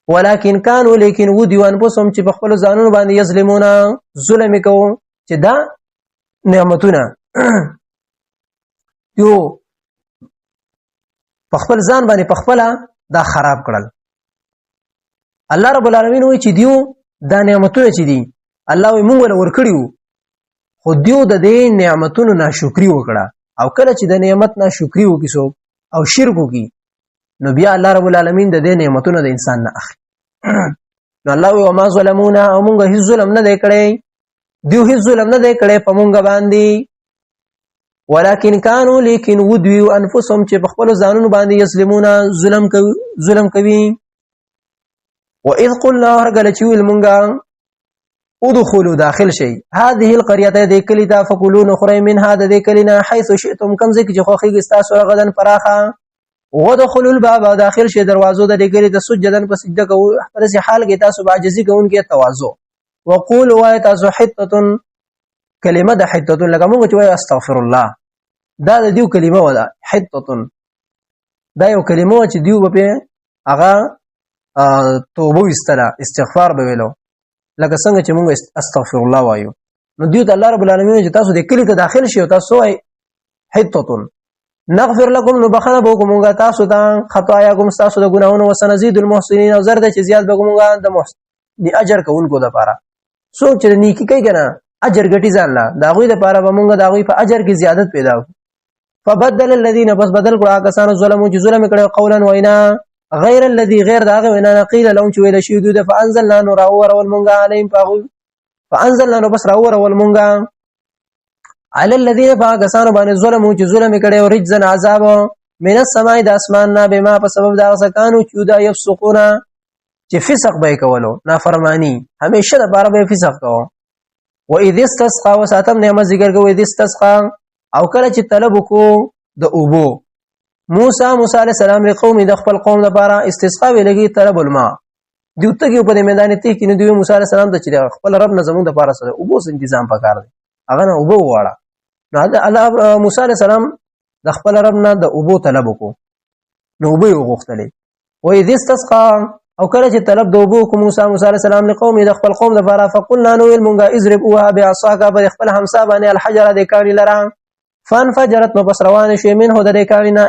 ولكن كانوا لیکن ودیو انفسهم چې په خپل ځانونو باندې یظلمون ظلم کوي چې دا نعمتونه یو په خپل ځان باندې په خپل دا خراب کړل. الله رب العالمین وایي چې دیو دا نعمتونه چې دي الله وي موږ له ورکړیو خو دیو د دې نعمتونو ناشکری وکړه او کله چې د نعمت ناشکری وکړو او شرک وکړي نو بیا الله رب العالمین د دې نعمتونو د انسان نه اخلي. نو الله وي وما ظلمونا او موږ هیڅ ظلم نه دی کړی دیو هیڅ ظلم نه دی کړی په موږ باندې ولكن كانوا لیکن ودیو انفسهم چې په خپل ځانونو باندې یظلمون ظلم کوي. واذ قلنا ورغل چې ویل مونږه ادخلوا داخل شي هذه القريه دې کلی تا فكلوا نخري من هذا دې کلینا حيث شئتم كم ذک چې خو خيګ تاسو غدن فراخه ودخلوا الباب داخل شي دروازو د دې کلی ته سجدن په سجده کو پر سي حال کې تاسو عاجزي کوونکې تواضع وقولوا وایتاسو حته کلمه د حته لکه موږ چې وای استغفر الله دا د دیو کلمه ودا حته دا یو کلمه چې دیو په هغه توبه استلا استغفار به ویلو لکه څنګه چې موږ استغفر الله وایو نو دیو ته الله رب العالمین چې تاسو د کلی ته داخل شئ تاسو وای حته نغفر لكم نبخنا بكم موږ تاسو ته خطاياكم تاسو د ګناہوں وسنزيد المحسنين او زرد چې زیات به موږ د محسن دی اجر کوونکو د پاره سوچ چې نیکی کوي کنه اجر ګټي ځان لا دا غوي د پاره به موږ دا غوي په اجر کې زیادت پیدا فبدل الذين بس بدل کړه کسانو ظلمو چې ظلم کړي قولا وینا غیر الذي غیر داغه وینا قیل لهم چې ویل شي دوی فانزلنا نور اور والمنغا عليهم فانزلنا نور بس اور والمنغا على الذين فاغسانو باندې ظلمو چې ظلم کړي او رجزن عذاب من السماء د اسمان نه بما په سبب دا سکانو چې دا يفسقون چې فسق به کولو نافرمانی همیشه د بار به فسق کوو و اذ استسقى وساتم نعمت ذکر کوو اذ استسقى او کله چې طلب کو د اوبو موسی علیہ السلام له قوم د خپل قوم لپاره استسقا ویلګي طلب الماء دیوته کې په میدان ته کې نو دی موسی علیہ السلام ته چې خپل رب نه زموږ د لپاره سره اوبو تنظیم پکار دی هغه نه اوبو واړه نو الله موسی علیہ السلام د خپل رب نه د اوبو طلب کو نو اوبو غوښتلې و اذ استسقى او کله چې طلب د اوبو کو موسی علیہ السلام له قوم د خپل قوم لپاره فقلنا نو المنغا اضربوها بعصاك بخپل همسا باندې الحجر د کانی لرا فانفجرت مبصروان شي منه د کانینا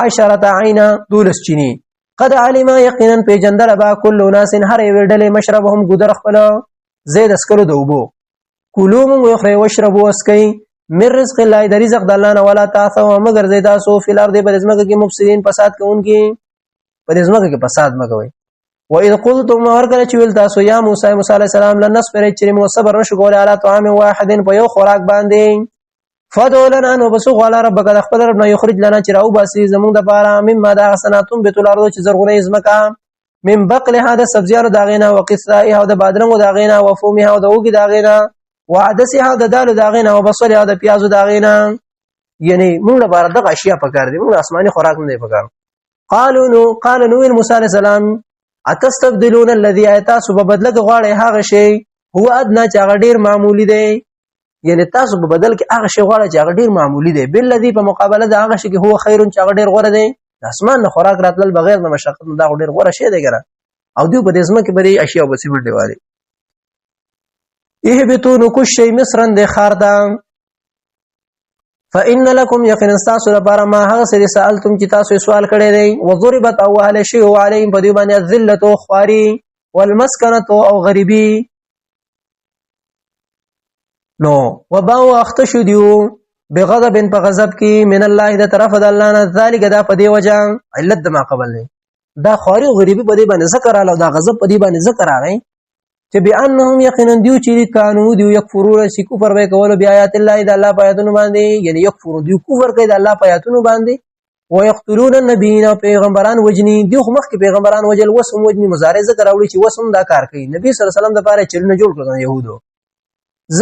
12 عینا دولس چینی قد علم یقینا پیجندل با كل ناس هر ویډل مشربهم ګدر خپل زید اسکلو دوبو کلوا من یخرج واشربوا اسکی من رزق الله د رزق د الله نه ولا تعثوا مگر زیدا سو فی الارض بزمکه کې مفسدين فساد کوونکی بزمکه کې فساد مګوي و اذ قلتم ورکل چې ویل تاسو یا موسی علیہ السلام لنصبر چې مو صبر نشو کولای علی طعام واحد په یو خوراک باندې فدعوا لنا نو بسو غلا ربک د خپل رب نه یخرج لنا چې راو باسي زمون د پاره مما دا حسناتم بیت الارض چې زرغونه ازمکا من بقل هذا سبزیار داغینا وقصائها او د بادرنګ داغینا وفومها او د اوګ داغینا وعدسها د دال داغینا وبصلها د پیاز داغینا یعنی موږ لپاره د اشیاء پکار دي موږ آسماني خوراک نه دی پکار قالوا نو موسی علیہ السلام اتستبدلون الذي اتاسو په بدل کې غواړي هغه شی هو ادنا چې هغه ډیر معمولی دی یعنی تاسو په بدل کې هغه شی غواړي چې هغه ډیر معمولی دی بل الذي په مقابله د هغه شی کې هو خیر چې هغه ډیر غوړه دی اسمان نه خوراک راتل بغیر د مشقت نه دا ډیر غوړه شی دی ګره او دوی په دې اسمه کې بری اشیاء بسې ور دیواله اهبتون کو شی مصرن د خاردا فإن لكم يقين استاسو لپاره ما هغه سری سوالتم چې تاسو سوال کړی دی وضربت اول شی عليهم په دې باندې ذلت او خواري والمسكنه او غریبي نو وباو اختشو دیو بغضب په غضب کې من الله د طرف د الله نه ذالک دا په دې وجه علت د ما قبل نه دا خواري او غریبي په دې باندې ذکر اله دا غضب په دې باندې ذکر راغی چې بانهم یقینا دیو چې قانون دیو یکفرون شي کفر به کول بیا آیات الله د الله آیاتونو باندې یعنی یکفرون دیو کفر کوي د الله آیاتونو باندې ويقتلون النبیین پیغمبران وجنی دیو مخ کې پیغمبران وجل وسم وجنی مضارع ذکر راوړي چې وسم دا کار کوي نبی صلی الله علیه وسلم د پاره چرنه جوړ کړل يهودو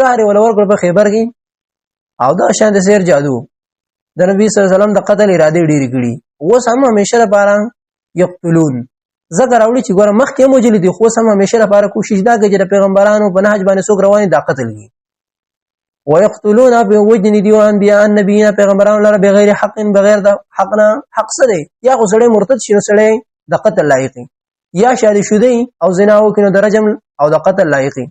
ظاهر ولور کړ په خیبر کې او دا شان د سیر جادو د نبی صلی الله علیه وسلم د قتل اراده ډیری کړي وسم همیشه لپاره یقتلون ذکر راوړي چې ګوره مخ کې موجل دي خو سم همیشه لپاره کوشش دا کوي چې پیغمبرانو په نهج باندې څوک روان دي دا قتل کی ويقتلون بوجن دي انبياء النبيين پیغمبران لره بغیر حق بغیر د حقنا حق څه دی یا خو سړی مرتد شي سړی د قتل لایقي یا شادي شوی او زنا وکړي د رجم او د قتل لایقي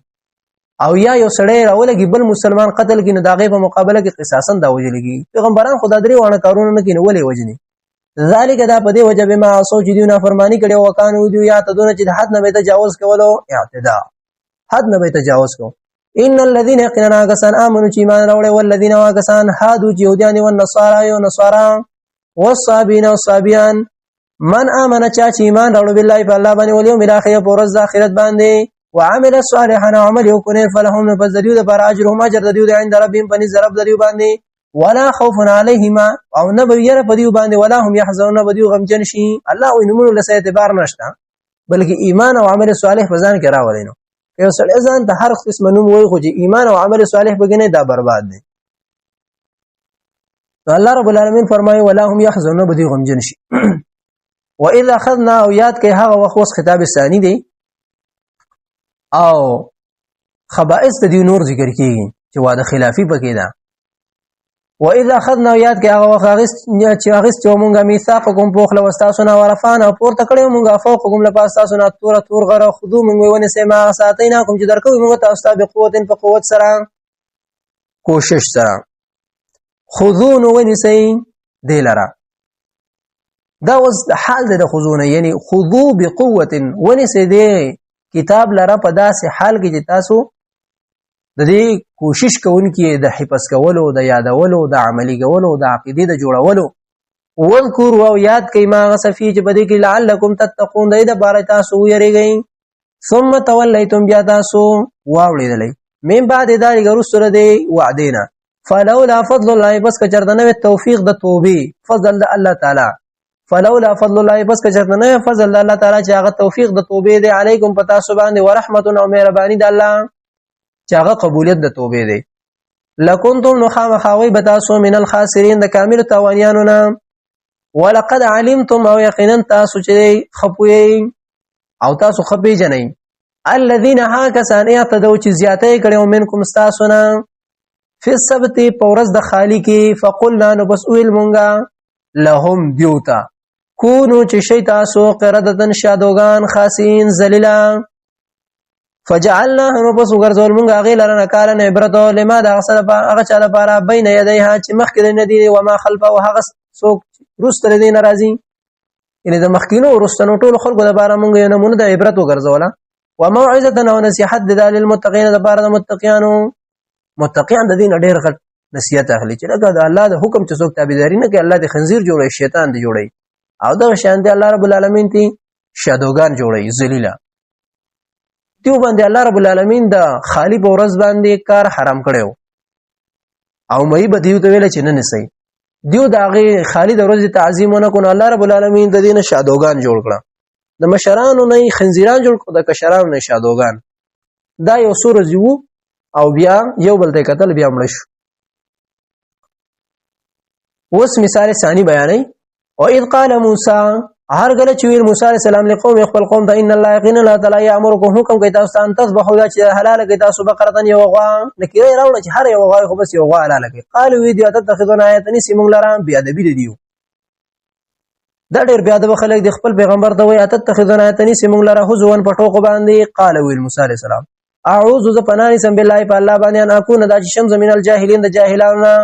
او یا یو سړی راولګي بل مسلمان قتل کینو داغه په مقابله کې قصاصا دا وجلږي پیغمبران خدا درې وانه کارونه نه کینو ولې وجني ذالک دا په دې وجه به ما سوچ دیونه فرمانی کړي او کانو دی یا تدونه چې حد نه به تجاوز کولو اعتداء حد نه به تجاوز کو ان الذين يقينا كسان امنوا ایمان راوړي والذین واکسان هادو يهوديان او نصارا والصابين والصابيان من امن چا چې ایمان راوړي بالله په الله باندې وليوم الاخر پر ورځ اخرت باندې وعمل صالحا عمل وکړي فلهم فزديو د پر اجرهم اجر دیو عند ربهم پنځ رب دیو باندې ولا خوف عليهم او نه به ير په دیو باندې ولا هم يحزنون بدیو غمجن شي الله وینمو له سي اعتبار نشته بلکې ایمان او عمل صالح بزان کې راولینو یو سړی ځان ته هر قسم نوم وایي خو چې ایمان او عمل صالح بګنه دا برباد دي الله رب العالمین فرمایي ولا هم يحزنون بدیو غمجن شي واذا اخذنا او یاد کې هغه وخت خطاب ثانی دی او خبائث د دې نور ذکر کیږي چې واده خلافی پکې ده واذا اخذنا یاد کې هغه وخت چې مونږه میثاقکم پوخله واستاسنا ورفانا پورته کړو مونږه فوقکم لپاستاسنا تور غره خذو مونږ ونه سما ساتینا کوم چې درکو مونږ تاسو ته بقوت په قوت سره کوشش سره خذو نو ونسئ دلرا دا اوس حال د خذونه یعنی خذو بقوه ونسئ دې کتاب لره په داسې حال کې چې تاسو د دې کوشش کوونکې د حفظ کولو د یادولو د عملی کولو د عقیدې د جوړولو وذكر او یاد کئ ما غصفی چې بده کې لعلکم تتقون د دې بار تاسو یریږئ ثم تولیتم بیا تاسو واوړیدلې من بعد ذلك رسل دی وعدینا فلولا فضل الله بس کچردنه توفیق د توبې فضل د الله تعالی فلولا فضل الله بس کچردنه فضل د الله تعالی چې هغه توفیق د توبې دی علیکم پتا سو باندې ورحمت او مهربانی د الله چې هغه قبولیت د توبې دی لکنتم نخامخاوی بتاسو من الخاسرین د کامل تاوانیانو نه ولقد علمتم او یقینا تاسو چې خپوی او تاسو خپې جنئ الذين هاكسان يعتدوا چې زیاتې کړو منکم تاسو نه فی السبت پورز د خالی کې فقلنا نبس ویل مونږه لهم دیوتا کونو چې شي تاسو قردتن شادوغان خاصین ذلیلا فجعلنا هم پس وګرځول مونږه غیل لرنه کارن عبرت لما دا اصل هغه چاله لپاره بین یدیها چې مخکې نه دی او ما خلفه او هغه څوک رستل دي ناراضي ان د مخکینو ورستنو ټول خلکو لپاره مونږ یې نمونه د عبرت وګرځوله وموعظه او نصيحت للمتقين لپاره د متقینانو متقین د دین ډېر غټ نصیحت اخلي چې لکه د الله د حکم چې څوک تابعداري نه کوي الله د خنزیر جوړي شیطان دی جوړي او دا شان دی الله رب العالمین تی شادوغان جوړي ذلیلا دیو باندې الله رب العالمین د خالی په ورځ باندې کار حرام کړو او مې به دیو ته ویل چې نه نسي دیو داغه خالی د ورځ تعظیمونه کو الله رب العالمین د دین شادوغان جوړ کړ د مشرانو نه خنزیران جوړ کړ د کشرانو نه شادوغان دا یو سورج وو او بیا یو بل ته قتل بیا مړ شو اوس مثال ثانی بیانې او اذ قال موسی هر گله چې ویل موسی علیہ السلام له قوم خپل قوم ته ان الله یقینا لا تعالی یامرکم حکم کوي تاسو ته تذبحوا دا چې حلال کوي تاسو بقره یو غوا نکره راوړل چې هر یو غوا خو بس یو غوا حلال کوي قالوا وی دی تتخذون آیاتنی سیمون لرام بیا د بی دیو دا ډیر بیا د خلک د خپل پیغمبر ته وی تتخذون آیاتنی سیمون لره حزوان پټو باندې قال وی موسی علیہ السلام اعوذ بپنانی سم بالله په الله باندې ان اكون د شمس من الجاهلین د جاهلانو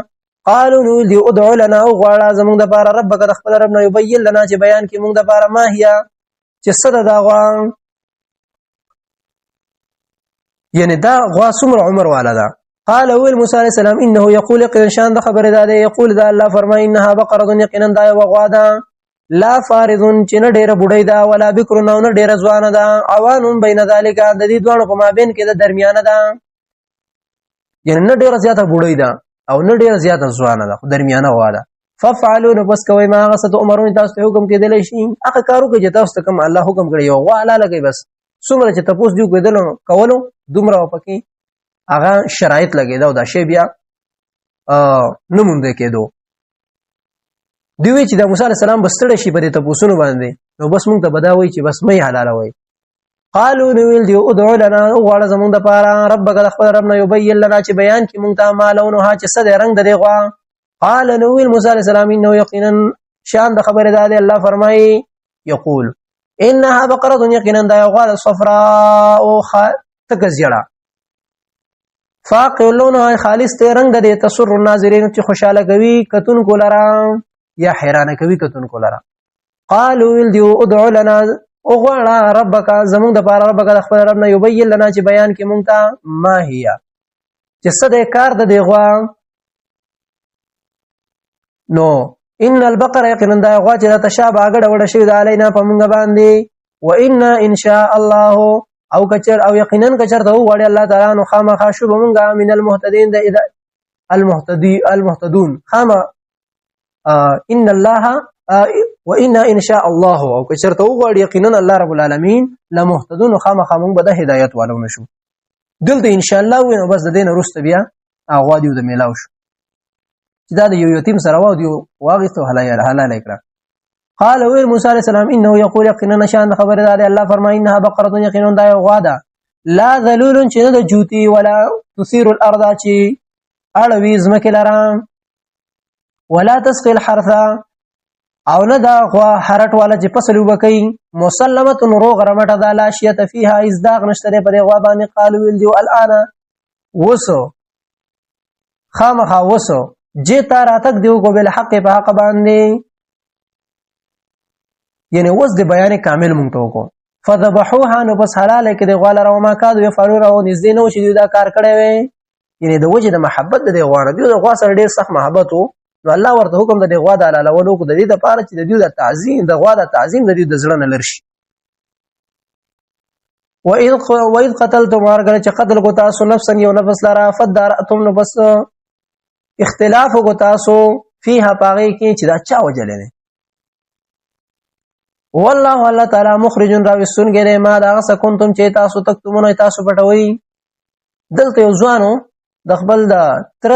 قالوا نو دی ادعو لنا او غواړه زمونږ د پاره ربک د خپل رب نه یبین لنا چې بیان کې مونږ د پاره ما هيا چې صد دا غوا یعنی دا غوا څومره عمر والا ده قال ويل موسی عليه السلام انه يقول قرشان د خبر ده يقول ذا الله فرمای انها بقره یقینا دا غوا ده لا فارض چې نه ډیره بډای ده ولا بکر نه ډیره ځوان ده اوانم بین ذالک د دې دوه په مابین کې د درمیانه ده یعنی نه ډیره زیاته بډای ده او نه ډیر زیات ځوانه ده درمیانه واده ففعلوا بس کوي ما غست عمرون تاسو ته حکم کېدل شي هغه کارو کې تاسو ته کوم الله حکم کړی یو غواړه لګي بس څومره چې تاسو دیو کېدل کولو دومره پکې هغه شرایط لګي دا شی بیا نه مونږ کېدو دوی چې د موسی عليه السلام بستړ شي په دې تاسو باندې نو بس مونږ ته بداوي چې بس مې حلاله وای قالو نویل دیو ادعو لنا وغواړه زمونږ د پاره ربک د خپل رب نه یبین لنا چې بیان کی مونږ ته ما لونها چې څه د رنگ د دی غوا قال نویل موسی علیہ السلام انه یقینا شان د خبره ده الله فرمایي یقول انها بقره یقینا د غوا صفراء او تکزیړه فاقع لونها خالص ته رنگ د تسر الناظرین چې خوشاله کوي کتون کولرا یا حیرانه کوي کتون کولرا قالو ویل دیو ادعو لنا وغواړه ربک زمونږ د پاره ربک د خپل رب نه یبین لنا چې بیان کې مونږ ته ما هيا چې څه د کار د دی غوا نو ان البقره یقینا د غوا چې تشابه اګړه وړه شوی د علینا په مونږ باندې و ان ان شاء الله او کچر او یقینا کچر ته وړي الله تعالی نو خامخا شوب مونږه من المهتدين د المهتدون خامه ان الله وان ان شاء الله او کچرته وغواړي یقینا الله رب العالمین لمهتدون خامخا مونږ به د هدایت والو نشو دلته ان شاء الله وینو بس د دین رست بیا اغوا دیو د میلاو شو چې دا د یو یتیم سره و دیو واغستو حلال کړه قال ويل موسی علیہ السلام انه يقول يقينا شان خبر ده الله فرمای انها بقره يقينا دا غوا ده لا ذلول چې د جوتی ولا تثير الارض چې اړوي زمکه لرام ولا تسقي الحرث او نه دا غوا حرټ والا چې فصل وبکې مسلمه روغ رمټه دا لا شیت فيها ازداغ نشته په غوا باندې قالو ویل دی الان وسو خامخا وسو جتا راتک دیو کو بل حق په حق باندې یعنی وس د بیان کامل مونږ ته کو فذبحوها نو بس حلال کې د غوا لره ما کادو يفعلون او نږدې نو چې دا کار کړی وي یعنی د وجه د محبت د غوا نه دی د غوا سره ډیر سخت محبت وو نو الله ورته حکم د غوا د حلالولو کو د دې لپاره چې د دې د تعظیم د غوا د تعظیم د دې د زړه نه لرشي واذ قتلتم ورغه چې قتل کو تاسو نفسا یو نفس لرا فدارتم نو بس اختلاف کو تاسو فيها پاغي کې چې دا چا وجلې والله الله تعالی مخرج راوسون ګره ما دا سکونتم چې تاسو تکتمون تاسو پټوي دلته یو ځوانو د خپل د تر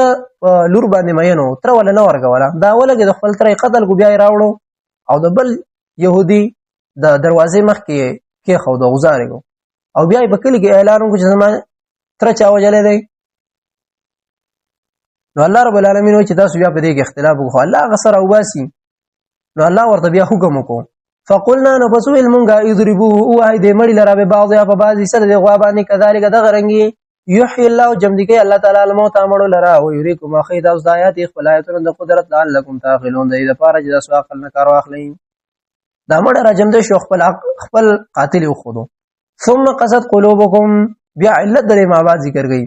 لور باندې مینو تر ولا نه ورغولا دا ولګي د خپل تر قتل کو بیا راوړو او د بل يهودي د دروازې مخ کې خو د غزارګو او بیا په کلی کې اعلان وکړ چې زما تر چا وجلې دی نو الله رب العالمین چې تاسو بیا په دې کې اختلاف وکړو الله غسر او باسي نو الله ورته بیا حکم وکړو فقلنا نفسو المنغا يضربوه وهي دې مړي لره به بعضه په بعضي سره د غوا باندې كذلك دغرنګي يحيي الله جمدګي الله تعالی الموت امرو لرا او يريكم اخيد اوس آیات خپلایتونو د قدرت لعلكم تعقلون د دې لپاره چې تاسو عقل نه کارو اخلئ دا مړه راجم د شو خپل قاتل خودو ثم قصد قلوبكم بیا علت درې ما بعد ذکر گئی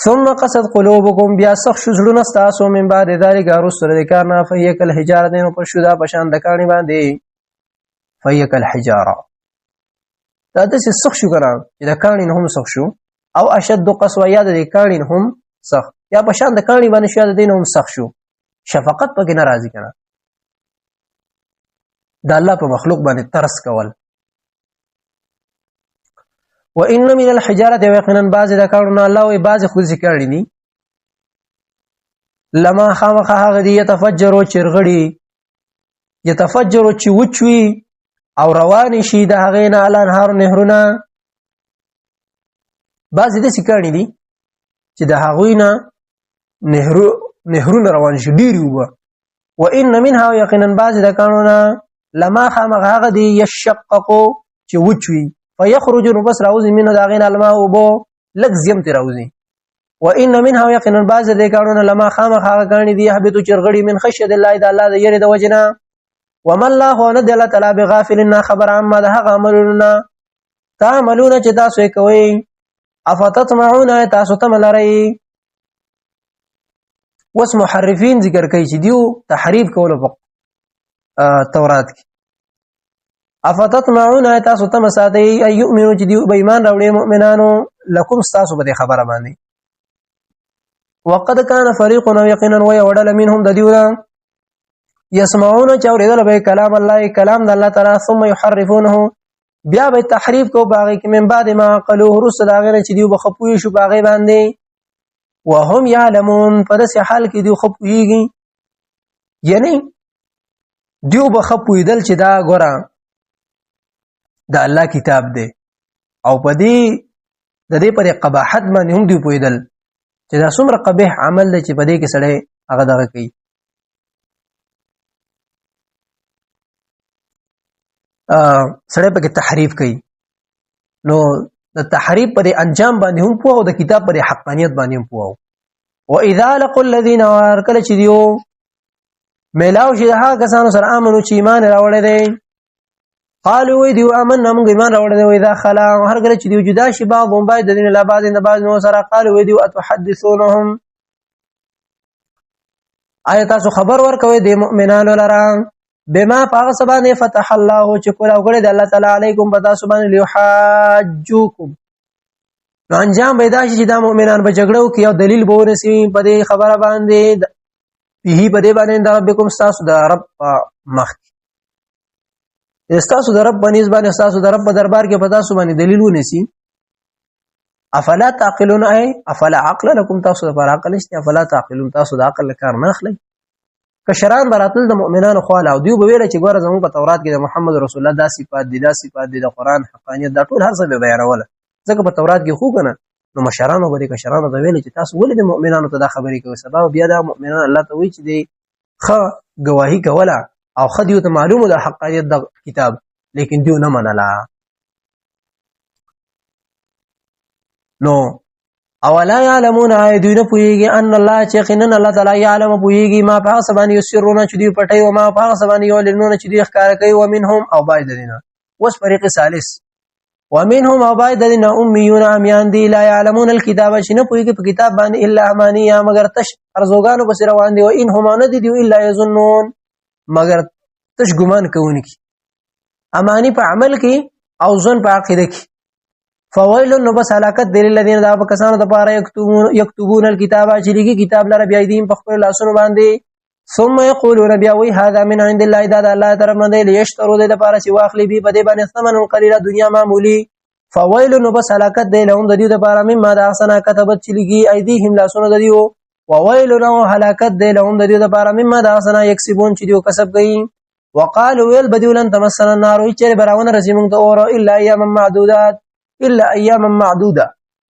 ثم قصد قلوبكم بیا سخ شزلون استاسو من بعد ذلك رسل ذکرنا فيك الحجاره دین پر شدا پشان دکانی باندې فيك الحجاره دا د سخ شو کرا د کانی هم سخ شو او اشد قسوه یاد د کانی هم سخ یا پشان دکانی باندې شاد دین هم سخ شو شفقت پکې ناراضي کړه د الله په مخلوق باندې ترس کول وان من الحجاره يقينا بعض ذکرنا الله او بعض خود ذکر دي لما خامخ هغه دي يتفجروا چرغړي يتفجروا چې وچوي او روان شي د هغه نه الانهار نهرونه بعض دې ذکر دي چې د هغه نه نهرونه روان شي ډیر وو وان منها يقينا بعض ذکرنا لما خامخ هغه دي يشققوا چې وچوي فيخرج بس راوزي منه داغين الماء وبو لك زيمت راوزي وان منها يقينا بعض ذي كانوا لما خامخ غاني دي حبيتو چرغړي من خشيه الله اذا الله يريد وجنا وما الله ندل تعالی بغافلنا خبر عما ده عملنا تعملون چې تاسو کوي افتطمعون تاسو تملري واسم محرفين ذکر کوي چې دیو تحریف کول په تورات کې افتطمعون تاسو تم ساتي اي يؤمنوا چې دی بېمان راوړي مؤمنانو لكم تاسو به خبره باندې وقد كان فريق يقينا ويودل منهم دديولا يسمعون چوریدل به کلام الله کلام د الله تعالی ثم يحرفونه بیا به تحریف کو باغی کې من بعد ما قالوا رس داغه چې دی بخپوي شو باغی باندې وهم يعلمون پرس حال کې دی خپويږي یعنی دیو بخپوي دل چې دا ګورا د الله کتاب دی او په دې د دې پر قباحت باندې هم دی پویدل چې دا څومره قبیح عمل دی چې په دې کې سړی هغه دغه کوي سړی پکې تحریف کوي نو د تحریف پر انجام باندې هم پوه او د کتاب پر حقانیت باندې هم پوه او اذا لقوا الذين ورکل چې دیو ملاو چې هغه کسانو سره امنو چې ایمان راوړل دي قالوا وی دیو آمنا موږ ایمان راوړل دي اذا خلا هر کله چې دیو جدا شي بعضهم بعد د دین لا بعض نه بعض نو سره قالوا وی دیو اتحدثونهم آیات تاسو خبر ورکوي د مؤمنانو لره بما پاغ سبانه فتح الله چې کول او غړي د الله تعالی علیکم پتا سبحانه لیحاجوکم نو انجام پیدا شي چې د مؤمنان په جګړو کې یو دلیل به ورسي په دې خبره باندې به په دې باندې د ربکم تاسو د رب مخ تاسو د رب باندې ځبانه تاسو د رب په دربار کې پتا سبحانه دلیل ونسي افلا تعقلون اي افلا عقل لكم تاسو د پر عقل نشته افلا تعقلون تاسو د عقل کار نه اخلي کشران براتل د مؤمنانو خواله او دیو به ویل چې ګوره زموږ په تورات کې د محمد رسول الله داسې صفات دي د قران حقانیت دا ټول هر څه به بیانول ځکه په تورات کې خو کنه نو مشرانو به کشرانو ته ویل چې تاسو ولې د مؤمنانو ته دا خبرې کوي سبب بیا د مؤمنانو الله ته وی چې دی خ گواہی کوله او خدیو ته معلومه د حقانیت د کتاب لیکن دیو نه منله نو اولا يعلمون ايدون پويږي ان الله چقنن الله تعالی يعلم پويږي ما په سبان يسرون چې دی پټي او ما په سبان يولنون چې دی ښکار کوي ومنهم او باید دینا وس فريق ثالث ومنهم او باید دینا اميون اميان دي لا يعلمون الكتاب شنو پويږي په کتاب باندې الا امانيه مگر تش ارزوګانو بس روان دي او ان هم نه دي الا يظنون مگر تش ګمان کوونکی اماني په عمل کې او ځن په عقیده کې فويل نو بس هلاکت دل الذين دا کسانو د پاره یكتبون الكتاب چې لګي کتاب لره بیا دین په خپل لاسونو باندې ثم يقولون بیا وی هذا من عند الله دا الله طرف نه دی ليشتروا د پاره چې واخلي به په دې باندې ثمن قليلا دنیا معمولی فويل نو بس هلاکت دل هم د دې لپاره مما دا سنا كتبت چې لګي ايديهم لاسونو د دیو وويل نو هلاکت دل هم د دې لپاره مما دا سنا يكسبون چې دیو کسب کوي وقالوا ويل بدولن تمسنا النار چې براونه رسیمون ته اور الا ايام معدودات الا اياما معدوده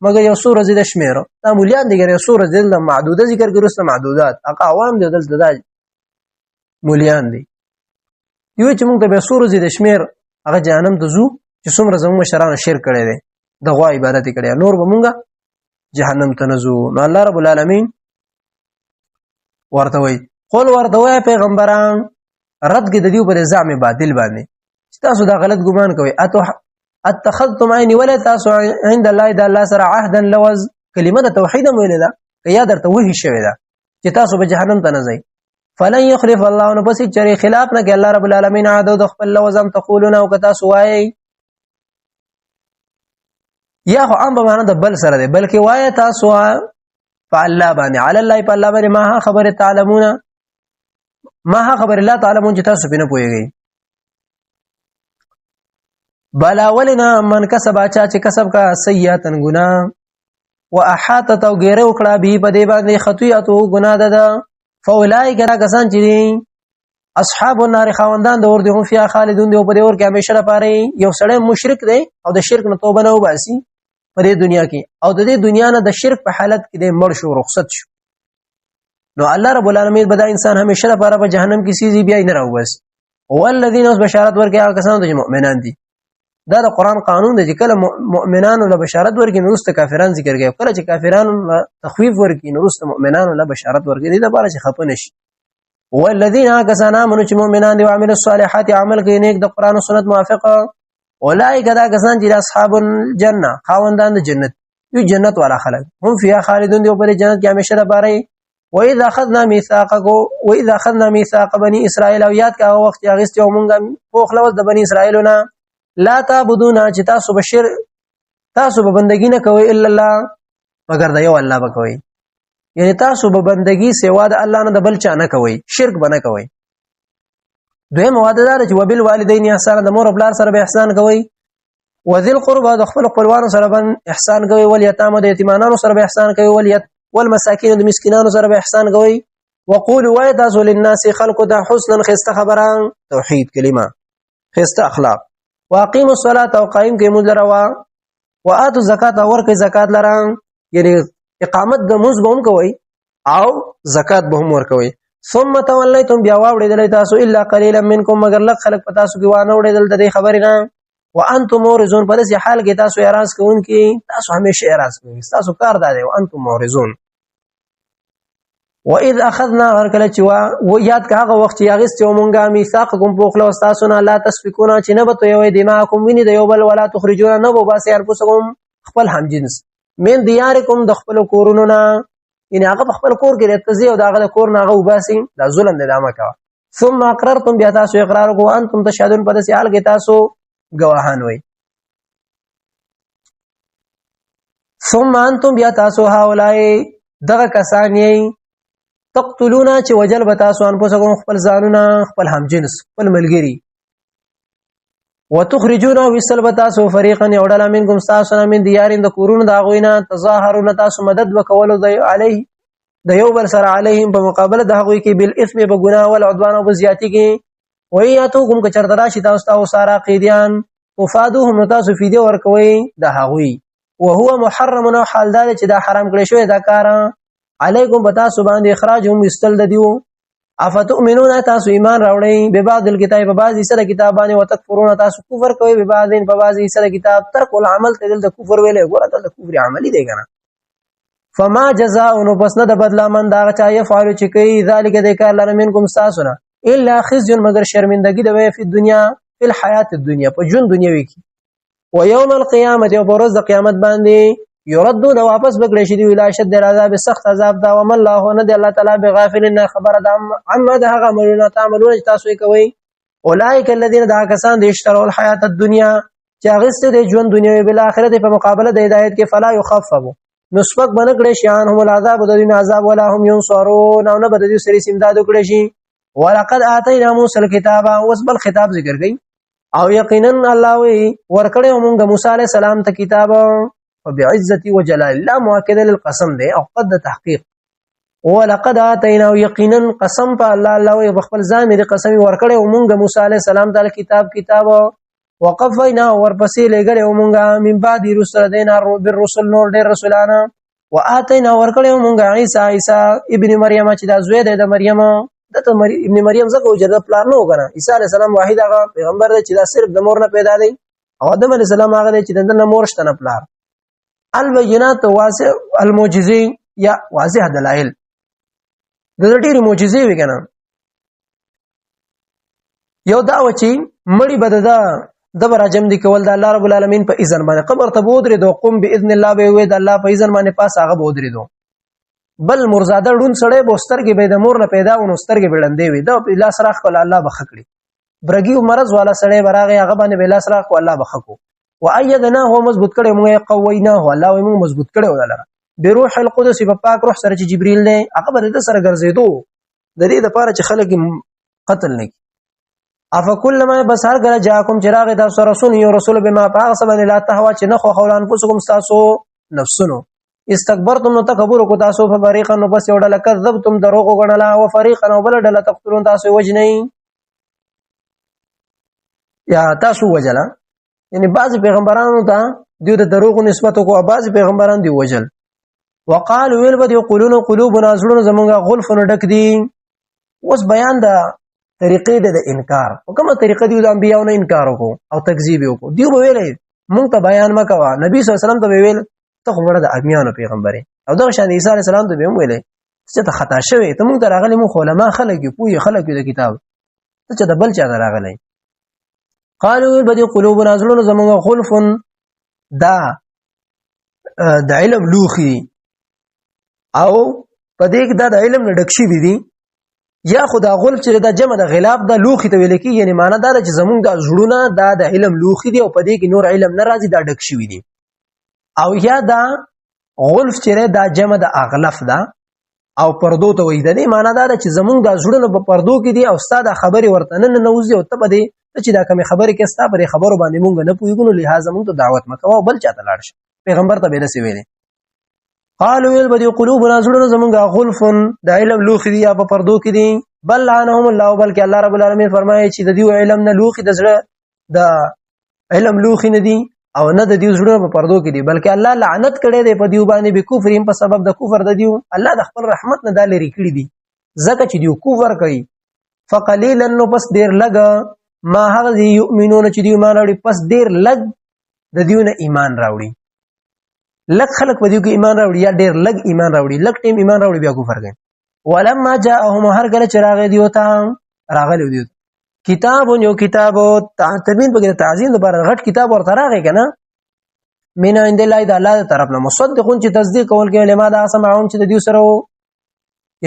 مگر یو سورہ د شمیرو دا مولیان دي یو سورہ د معدوده ذکر ګرسته معدودات اقا عوام دي دلته د مولیان دي یو چې موږ به سورہ د شمیر هغه جهنم ته زو چې څومره زموږ شرانه شرک کړي دي د غوا عبادت کړي نور به مونږه جهنم ته نزو نو الله رب العالمین ورته وي قول ورته وي پیغمبران رد کې د دې پر الزام باطل باندې تاسو دا غلط ګمان کوي اتخذتم عيني ولا تاسو عند الله اذا الله سره عهدا لوز کلمه توحید ویل دا یا درته وحی شوی دا چې تاسو به جهنم ته نه ځئ فلن يخلف الله نو پس چې خلاف نه کوي الله رب العالمین عهد د خپل لوزم تقولون او کتا سوای یا خو ام به معنا د بل سره دی بلکې وای تاسو فالله باندې علی الله په الله باندې ما خبر تعلمون ما خبر الله تعلمون چې تاسو په نه پويږئ بلا ولنا من کسب اچا چې کسب کا سیئاتن گنا واحاطت او غیر وکړه به په دې باندې خطیئته گنا ده فاولائک را کسان چې اصحاب النار خوندان د اور دي هم فیا خالدون دی په دې اور کې همیشه لپاره یو سړی مشرک دی او د شرک نه توبه نه وباسي په دې دنیا کې او د دې دنیا نه د شرک په حالت کې د مړ شو رخصت شو نو الله رب العالمین بدا انسان همیشه لپاره په جهنم کې سيزي بیا نه راوبس او الذين بشارت ورکړي هغه کسان چې مؤمنان دي دا د قران قانون دی چې کله مؤمنانو له بشارت ورکړي نو رسته کافرانو ذکر کوي کله چې کافرانو تخویف ورکړي نو رسته مؤمنانو له بشارت ورکړي دا لپاره چې خپه نشي والذین کسان امنوا چې مؤمنان دي او عملوا الصالحات عمل کوي نیک د قران او سنت موافقه اولئک دا کسان چې اصحاب الجنه خاوندان د جنت یو جنت والا خلک هم فيها خالدون دي په جنت کې همیشه لپاره واذا اخذنا ميثاق بني اسرائيل او یاد کا وخت اغست یو مونږه په خلوت د بني اسرائيلونه لا تعبدون چې تاسو به بندگی نه کوئ الا الله مگر د یو الله به کوئ یعنی تاسو به بندگی سوا د الله نه د بل چا نه کوئ شرک به نه کوئ دویم وعده دار چې وبالوالدین احسان د مور او پلار سره به احسان کوئ وذل قربا د خپل خپلوانو سره به احسان کوئ ول یتامو د یتیمانو سره به احسان کوئ والمساکین د مسکینانو سره به احسان کوئ وقولوا وایذ للناس خلق د حسنا خسته خبران توحید کلمه خسته اخلاق واقیموا الصلاة او قائم کې مونږ لروا واتو زکات او ورکې زکات لرا یعنی اقامت د مونږ به هم کوي او زکات به هم ورکوي ثم تولیتم بیا واوړېدل تاسو الا قليلا منکم مگر لږ خلک په تاسو کې وانه وړېدل د خبرې نه وانتم مورزون په دې حال کې تاسو اعتراض کوونکي تاسو همیشه اعتراض کوئ تاسو کار دی وانتم مورزون واذ اخذنا ورکل چوا و یاد کا هغه وخت یاغس چې مونږه میثاقکم پوخلو تاسو نه لا تسفكون چې نه به یو دماءکم ویني د یو بل ولا تخرجون نه به باسي انفسکم خپل هم جنس من دیارکم د خپل کورونو نه یعنی هغه خپل کور کې رتزي او داغه کور نه هغه وباسي دا ظلم دی دامه کا ثم اقررتم بیا تاسو اقرار کو انتم تشهدون په دې حال کې تاسو گواهان وي ثم انتم بیا تاسو هاولای دغه کسان یې تقتلون چې وجل بتاسو انفسکم خپل ځانونه خپل هم جنس خپل ملګری وتخرجون وسل بتاسو فريقا يودل منكم تاسو من ديارين د کورونو دا غوینه تظاهرون تاسو مدد وکولو د علی د یو بل سره علیهم په مقابله د هغوی کې بالاثم په ګناه او عدوان او زیاتی کې ویاتوکم که چرته راشي تاسو او سارا قیدیان وفادوهم تاسو فدیه ورکوي د هغوی وهو محرم نو حال دار چې دا حرام کړی شوی دا کار علیکم بتاسو باندې اخراجهم استل د دیو افتؤمنون تاسو ایمان راوړی به بعض الكتاب په بعضی سره کتاب باندې وتکفرون تاسو کفر کوي به بعضین په بعضی سره کتاب ترک العمل تل د کفر ویلې ګوره د کفر عملی دی کنه فما جزاء نو پس نه د بدلا من دا چا یفعل چې کوي ذالک د کار لره منکم تاسو نه الا خزي مگر شرمندگی د وی په دنیا په حیات الدنیا په جون دنیوي کې و یوم القیامت او پروز د قیامت باندې يردو دا واپس بکړی شي دی ویلا شد العذاب سخت عذاب دا وم الله نه دی الله تعالی بغافل نه خبر ده عما ده هغه عملونه تعملون تاسو کوي اولئک الذين دا کسان دي اشتروا الحیات الدنیا چې هغه د ژوند دنیوي بل آخرت په مقابله د هدایت کې فلا يخفف نسبت بنکړي شان هم العذاب د دین عذاب ولا هم ينصرون او نه بد دي سری امداد وکړي شي ولقد اتینا موسی الكتاب وسبل خطاب ذکر کړي او یقینا الله وی ورکړې موږ موسی عليه السلام ته کتاب وبعزتي وجلال الله مؤكد للقسم ده او قد تحقيق ولقد اتينا يقينا قسم په الله الله بخبل ځان دې قسم ورکړې موږ موسی عليه السلام ته کتاب وقفینا ورپسې لګره موږ من بعد رسل دینا بالرسل نور ډېر رسولانه واتینا ورکړې موږ عیسی ابن مریم چې دا زوی د مریم دته ابن مریم زکه وجره پلان نو کنه عیسی علی السلام واحد هغه پیغمبر دی چې دا صرف د مور نه پیدا دی او آدم علی السلام هغه دی چې د مور شته نه پلان البینات واضح المعجزه یا واضح دلائل د ډېری معجزې وی کنه یو دا و چې مړی بددا د براجم دی کول د الله رب العالمین په اذن باندې قبر ته بودري دو قم باذن الله به وې د الله په اذن باندې پاس هغه بودري دو بل مرزاده ډون سړی بوسترګې به د مور نه پیدا ونو سترګې بلندې وي دا په لاس راخ کول الله بخکړي برګي مرز والا سړی براغه هغه باندې به لاس راخ کو الله بخکو وأيدنا هو مضبوط کړي موږ قوینا هو الله موږ مضبوط کړي ولله بروح القدس په پاک روح سره چې جبريل دی هغه به د سره ګرځېدو د دې لپاره چې خلک قتل نه کی افکلما بس هر ګره جاءکم چراغ د رسول یو رسول بما پاک سبحان الله تهوا چې نه خو خولان انفسکم تاسو نفسونو استكبرتم نو تکبر کو تاسو فریقا نو بس یوډل کذبتم دروغ غنلا او فریقا نو بل ډل تقتلون تاسو وجنی یا تاسو وجلا یعنی بعض پیغمبرانو ته دیو د دروغ نسبت کو بعض پیغمبران دی وجل وقالوا ويل بده يقولون قلوبنا زړونو زمونږه غلف نډک دي اوس بیان دا طریقې د انکار او کومه طریقه دی د انبیانو انکار وکړو او تکذیب وکړو دی ویلې مونږ ته بیان مکوا نبی صلی الله علیه وسلم ته ویل ته خبره د امیانو پیغمبره او دا شان عیسی علیه السلام ته ویل چې ته خطا شوی ته مونږ ته راغلی مو علماء خلک پوی خلک د کتاب ته چې د بل چا راغلی قالوا بدي قلوبنا زلون زمونږه خلف دا د علم لوخي او پدې کې دا د علم نه ډکشي دي یا خدا غلف چې دا جمع د غلاب د لوخي ته ویل کی یعنی معنی دا چې زمونږ د زړونه دا د علم لوخي دي او پدې کې نور علم ناراضي دا ډکشي دي او یا دا غلف چې دا جمع د اغلف دا او پردو ته وې د دې معنی دا چې زمونږ د زړونو په پردو کې دي او استاد خبري ورته نه نوځي او ته بده چې دا کوم خبره کې ستا پر خبرو باندې مونږ نه پویګو لہذا مونږ ته دعوت مکو بل چاته لاړ شي پیغمبر ته به نه سی ویلې قالوا البدي قلوبنا زړونو زمونږه غلف د علم لوخي دي په پردو کې دي بل لعنهم الله بلکې الله رب العالمین فرمایي چې د دې علم نه لوخي د زړه د علم لوخي نه دي او نه د دې زړه په پردو کې دي بلکې الله لعنت کړي دی په دیو باندې به کفر په سبب د کفر د دیو الله د خپل رحمت نه دالې ریکړي دي زکه چې دیو کفر کوي فقلیلا نو پس ډیر لګ ما هغه یؤمنون چې دیو ایمان راوړي پس ډیر لګ د دیو نه ایمان راوړي لګ خلق په دیو کې ایمان راوړي یا ډیر لګ ایمان راوړي لګ ټیم ایمان راوړي بیا کفر کوي ولما جاءهم هر کله چې راغی دیو ته راغلی دیو کتاب یو کتاب تبین بغیر تعظیم لپاره غټ کتاب ورته راغی کنه من عند الله د الله طرف نه مصدقون چې تصدیق کول کې علما دا سمعون چې د دیو سره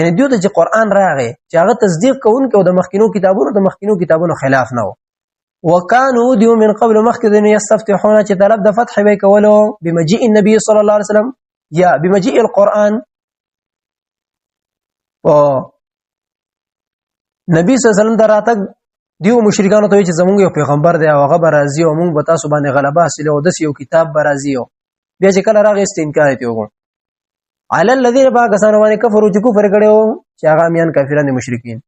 یعنی دیو ته چې قران راغی چې هغه تصدیق کوون کې د مخکینو کتابونو خلاف نه وکانو دیو من قبل مخکدن یستفتحون چې طلب د فتح به کولو بمجيء النبي صلی الله علیه وسلم یا بمجيء القرآن او نبی صلی الله علیه وسلم دراتک دیو مشرکانو ته چې زمونږ یو پیغمبر دی او هغه برازي او موږ به تاسو باندې غلبه حاصل او د یو کتاب برازي او بیا چې کله راغی استنکار ته وګو علی الذین باغسان باندې کفروا چې کفر کړو چې هغه میان کافرانه مشرکین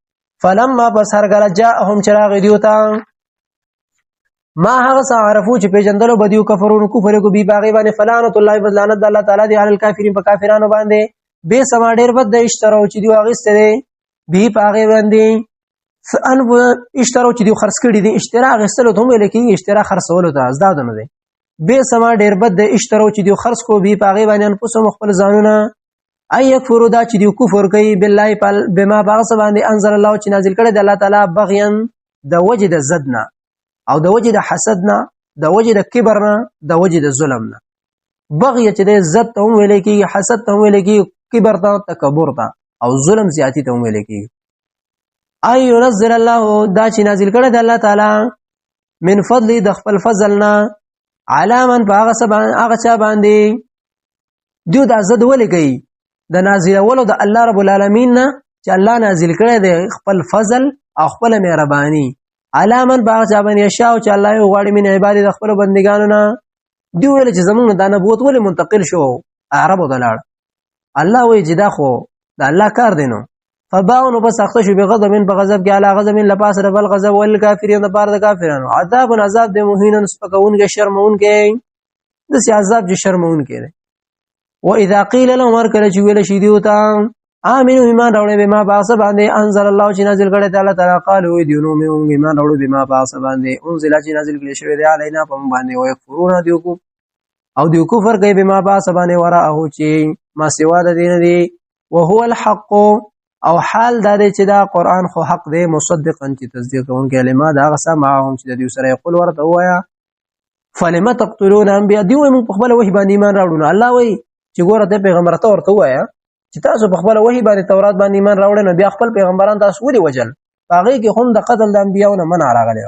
فلما بصر غلا جاءهم چراغ دیو تا ما هغه عرفو چې پیجندلو بدیو کفرونو کفر کو بي باغی باندې فلانت الله بذلانت الله تعالی دی علی الکافرین په کافرانو باندې به سما ډیر بد اشتراو چې دیو هغه ستره بي باغی باندې ان اشتراو چې دیو خرڅ کړي دي اشترا غسلو ته ویل کې اشترا خرڅولو ته ازداد نه دي به سما ډیر بد اشتراو چې دیو خرڅ کو بي باغی باندې ان پسو مخبل ځانونه اي يكفر دا چې دیو کفر کوي بالله بما باغ باندې انزل الله چې نازل کړي د الله تعالی بغيا د وجه د زدنا او د وجه د حسدنا د وجه د کبرنا د وجه د ظلمنا بغي چې د زد ته ویل کې حسد ته ویل کې کبر ته تکبر ته او ظلم زیاتی ته ویل کې اي ينزل الله دا چې نازل کړي د الله تعالی من فضل د خپل فضلنا علامن باغ سبان هغه چا باندې دیو د زد ولې کوي د نازل اولو د الله رب العالمین نه چې الله نازل کړي د خپل فضل او خپل مهرباني علامن باغ چا باندې شاو چې الله یو غاړي من عبادت د خپل بندګانو نه دی ویل چې زمونږ د نبوت ولې منتقل شو عربو دلاړ الله وی جدا خو د الله کار دینو فباونو بس اخته شو بغضب من بغضب کې علا غضب من لپاس رب الغضب والکافرین د بار د کافرانو عذاب عذاب د موهینن سپکون کې شرمون کې د سی عذاب چې شرمون کې واذا قيل لهم ورکل چې ویل شي دیو ته امنو ایمان راوړې به ما پاسه باندې انزل الله چې نازل کړي تعالی تعالی قالو دیونو مې ایمان راوړې به ما پاسه باندې انزل چې نازل کړي شوی دی علینا په باندې او یکفرون دیو کو او دیو کفر کوي به ما پاسه باندې ورا او چې ما سوا د دین دی وهو الحق او حال دا دی چې دا قران خو حق دی مصدقا چې تصدیق کوونکی کلمه دا غسه معهم چې دیو سره یقول ورته وایا فلما تقتلون انبیاء دیو موږ په خپل وحی باندې ایمان راوړو الله وای چې ګوره د پیغمبر ته ورته وایا چې تاسو په خپل وحی باندې تورات باندې ایمان راوړل نو بیا خپل پیغمبران تاسو ولې وجل هغه کې هم د قتل د انبیانو نه منع راغلی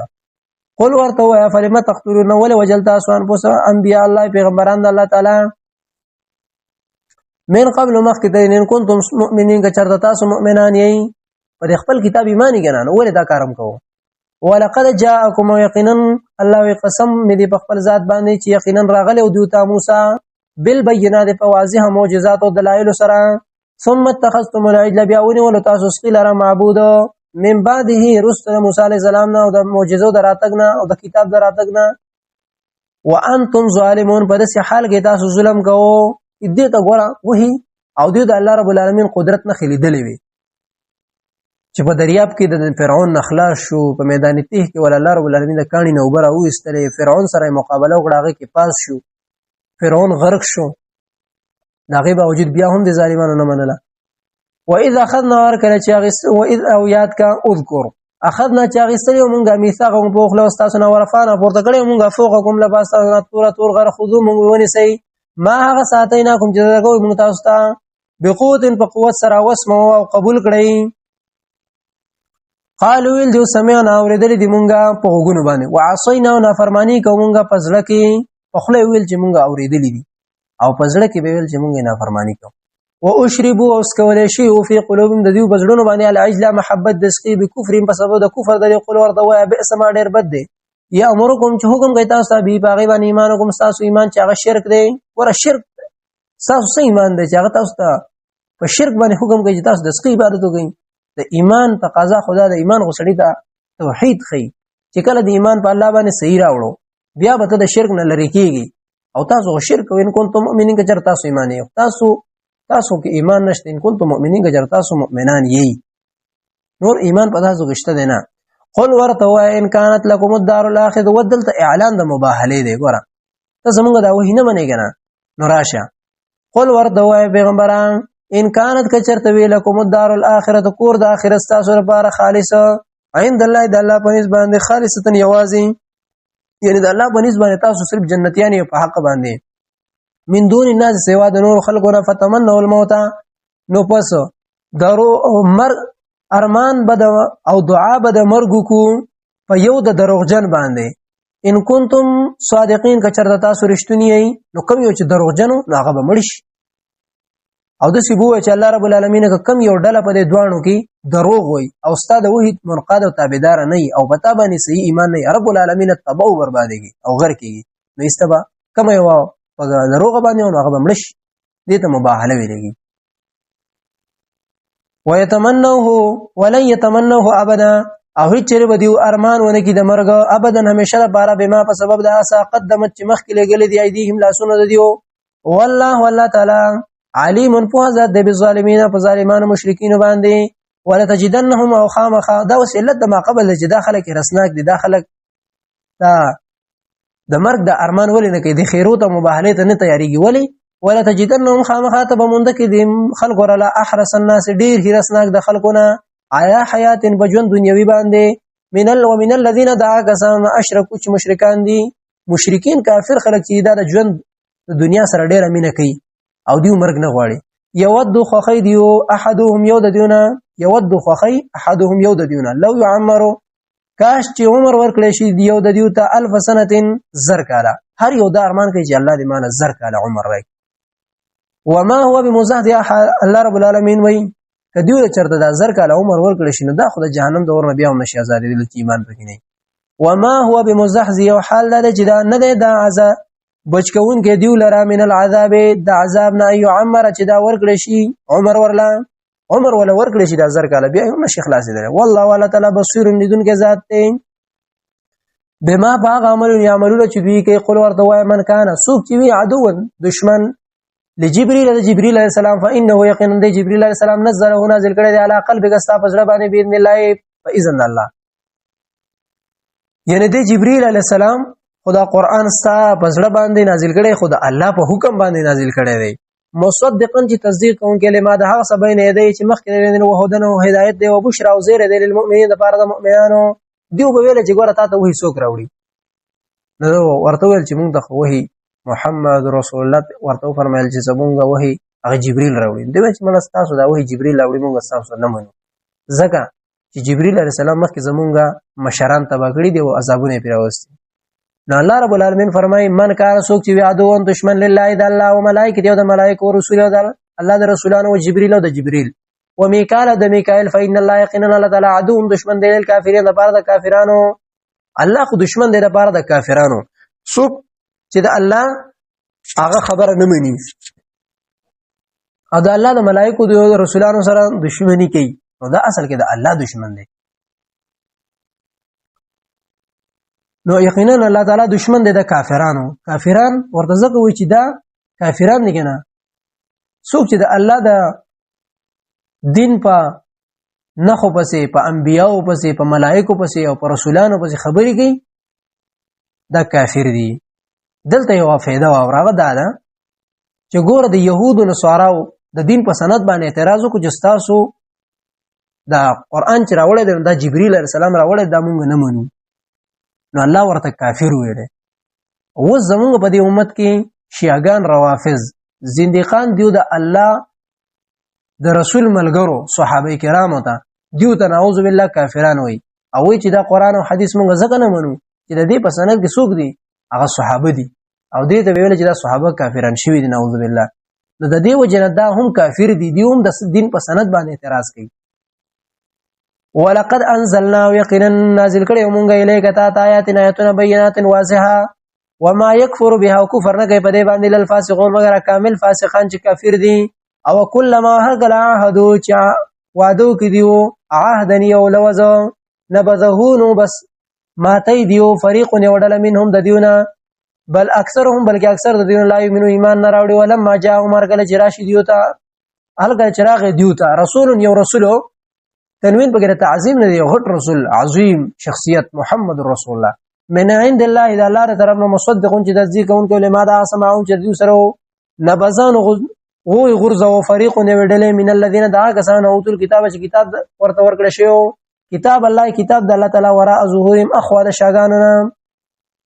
قل ورته وایا فلما تقتلون ولې وجل تاسو ان پوس انبیاء الله پیغمبران د الله تعالی من قبل مخکدین ان کنتم مؤمنین که چرته تاسو مؤمنان یې په خپل کتاب ایمان ګنان ولې دا کارم کوو ولقد جاءكم يقينا الله قسم مې په خپل ذات باندې چې یقینا راغلی او دوی ته موسی بالبينات فواضح معجزات او دلائل سره ثم اتخذتم العجل بياوني ولتاسو سقيل معبود من بعده رسل موسی عليه السلام او د معجزو دراتګنا او د کتاب دراتګنا وانتم ظالمون په دې حال کې تاسو ظلم کوو دې ته ګوره وਹੀ او دې د الله رب العالمین قدرت نه خلیدلې وي چې په دریاب کې د فرعون نخلاص شو په میدان تیه کې ول الله رب العالمین د کانی نو بره او استلې فرعون سره مقابله وکړه کې پاس شو فرعون غرق شو داغه باوجود بیا هم د ظالمانو نه منله واذا اخذنا ورکل چاغس واذ او یاد کا اذكر اخذنا چاغستل مونږه میثاق په خپل استاد نو ورفانا پورته کړي مونږه فوقکم لباس تور غر خذو مونږ ونی سي ما هغه ساتینا کوم چې دغه مونږ تاسو ته بقوت په قوت سره وسمو او قبول کړي قالوا ول جو سمعنا اوریدل دي مونږه په غوګونو باندې وعصينا نافرمانی کومږه پزړه کې په خله ویل چې مونږه اوریدل دي او پزړه کې به ویل چې مونږه نافرمانی کوو واشربوا اسكول شيء في قلوبهم د دیو بزړونو باندې العجله محبت د سقي بكفر په سبب د کفر د قول ورته وای به سما ډیر بد دی یا امرکم چې حکم کوي تاسو به باغی باندې ایمان کوم تاسو ایمان چې هغه شرک دی ور شرک تاسو ایمان دی چې هغه تاسو ته په شرک باندې حکم کوي چې تاسو د سقي عبادت وکړئ د ایمان تقاضا خدا د ایمان غوښړی ته توحید خي چې کله د ایمان په الله باندې صحیح راوړو بیا به ته د شرک نه لرې کېږي او تاسو شرک کوئ ان کنتم مؤمنین که چېرته تاسو ایمان یې تاسو کې ایمان نشته ان کنتم مؤمنین که چېرته تاسو مؤمنان یې نور ایمان په تاسو کې شته دی نه قل ورته وایه ان کانت لکم الدار الاخرة ودلته اعلان د مباهلې دی ګوره ته زمونږ دا وحي نه منې که نه نو راشه قل ورته وایه پیغمبران ان کانت که چېرته وي لکم الدار الاخرة کور د آخرت ستاسو لپاره خالصه عند الله د الله په نسبت باندې خالصتا یوازې یعنی د الله په نسبت باندې تاسو صرف جنتیان یې په حق باندې من دون الناس سوا د نور خلقو نه فتمنوا الموت نو پس درو مرګ ارمان بد او دعا بد مرګ کو په یو د دروغجن باندې ان کنتم صادقین که چرته تاسو رښتونی یې نو کوم یو چې دروغجنو نو هغه به مړ شي او د سی بو چې الله رب العالمین کم یو ډله په دې دوانو کې دروغ وي او استاد وحی منقاد او تابعدار نه او پتا باندې صحیح ایمان نه رب العالمین تباہ او برباديږي او غر کیږي نو استبا کم یو په دروغ باندې او هغه بمړش دې ته مباهله ویلېږي ويتمنوه ولن يتمنوه ابدا او هیڅ چیرې به دیو ارمان ونه کی د مرګ ابدا همیشه لپاره بما په سبب د اسا قدمت چې مخکې لګلې دی ایدیهم لاسونه دیو والله تعالی علیم په ذات د بالظالمین په ظالمانو مشرکین باندې ولا تجدنهم او خامخا دا وسیله د ما قبل چې داخله کې رسناک دي داخله د مرګ د ارمان ولې نه کې د خیرو ته مباهله ته نه تیاریږي ولا تجدنهم خامخا ته بمونده کې د خلق ولا احرس الناس ډیر رسناک د خلقونه آیا حیات بجون دنیوي باندې ومن الذين دعا قسم اشركوا چې مشرکان دي مشرکین کافر خلک چې د ژوند د دنیا سره ډیر مینه کوي او دیو مرګ نه غواړي یود خوخی دیو احدهم یود دیونه یود خوخی احدهم یود دیونه لو يعمر کاش چې عمر ورکړي شي دیو د دیو ته 1000 سنه زر کاله هر یو د ارمان کوي چې الله دې مال زر کاله عمر راکړي وما هو بمزحزح الله رب العالمین وای کدیو چرته د زر کاله عمر ورکړي شي نو دا خو د جهنم د اور نبی او نشي آزاد دي چې ایمان پکې نه وما هو بمزحزح او حال د جدا نه د عذاب بچکون کې دیو لرا من العذاب د عذاب نه ایو عمر چې دا ورکړي شي عمر ولا ورکړي شي د زر کاله بیا هم نشي خلاص دي والله ولا تعالی بصیر لدن کې ذات ته بما باغ عمل یعملون چې دوی کې قل ورته وای من کان سوق چې وی عدو دشمن لجبريل علیه السلام فانه یقینا د جبريل علیه السلام نازل کړي دی علی قلبک استا پسړه باندې باذن الله باذن الله یعنی د جبريل علیه السلام خدا قرآن ستا پسړه باندې نازل کړي خدا الله په حکم باندې نازل کړي دی مصدقا چې تصدیق کوونکې لما د هغه سبا نه دی چې مخکې نه وهدن او هدایت دی او بشرا او زیر دی للمؤمنین لپاره د مؤمنانو دیو به ویل چې ګوره تاسو وਹੀ څوک راوړي نو ورته ویل چې موږ د وਹੀ محمد رسول الله ورته فرمایل چې زمونږ وਹੀ هغه جبريل راوړي دی چې موږ تاسو دا وਹੀ جبريل راوړي موږ تاسو نه منو ځکه چې جبريل علیه السلام مخکې زمونږ مشران تبا کړی دی او عذابونه پیراوستي نو الله رب العالمین فرمای من کار سوک چې عدوون دشمن لله د الله او ملائکه او د ملائکه او رسول الله د رسولانو او جبريل او د جبريل و میکائیل د میکائیل فإن الله یقینا الله تعالی عدو دشمن دی للکافرین د پاره د کافرانو الله خو دشمن دی د پاره د کافرانو سوک چې د الله هغه خبره نه مني او د الله د ملائکه او د رسولانو سره دشمنی کوي نو دا اصل کې د الله دشمن دی نو یقینا الله تعالی دشمن دی د کافرانو کافران ورته ځکه وایي چې دا کافران نه کنه څوک چې د الله د دین په نخو پسې په انبیاو پسې په ملائکو پسې او په رسولانو پسې خبرې کوي دا کافر دي دلته یو فائدہ واورغه دا ده چې ګوره د يهودو نصاراو د دین په سند باندې اعتراض وکړي چې تاسو دا قران چې راوړل دا جبريل علیه السلام راوړل دا مونږ نه منو نو الله ورته کافر ویل او زمونږ په دې امت کې شیعاګان روافض زنديقان دیو د الله د رسول ملګرو صحابه کرامو ته دیو ته نعوذ بالله کافران وي او چې دا قران او حديث مونږ ځکه نه منو چې د دې په سند کې څوک دي هغه صحابه دي او دې ته ویل چې دا صحابه کافران شوي دي نعوذ بالله نو د دې وجنه دا هم کافر دي دیوم د دین په سند باندې اعتراض کوي ولقد انزلنا يقينا نازل کړي مونږ الیک تا آیاتنا بینات واضحه وما يكفر بها كفر نه کوي په دې باندې الفاسقون مگر کامل فاسقان چې کافر دي او کلمہ هغه عهدو چې وعدو کې دیو عهدنی او لوزو نبذهونو بس ماتي دیو فریق یودل منهم د دیونه بل اکثرهم بلکې اکثر د دیونه لا یمنو ایمان نه راوړي ولما جاء عمر کله چې راشي دیوتا هلکه چراغ دیوتا رسول یو رسولو تنوین بغیر تعظیم نه دی هټ رسول عظیم شخصیت محمد رسول الله من عند الله اذا الله طرف نو مصدقون چې تصدیق کوونکو له ماده سماعون چې دیو سره نبزان او غرز او فریق نه وډلې من الذين دعا کسان اوتل کتاب چې کتاب ورته ورکړ شو کتاب الله کتاب د الله تعالی وراء ظهورهم اخوا د شاګانو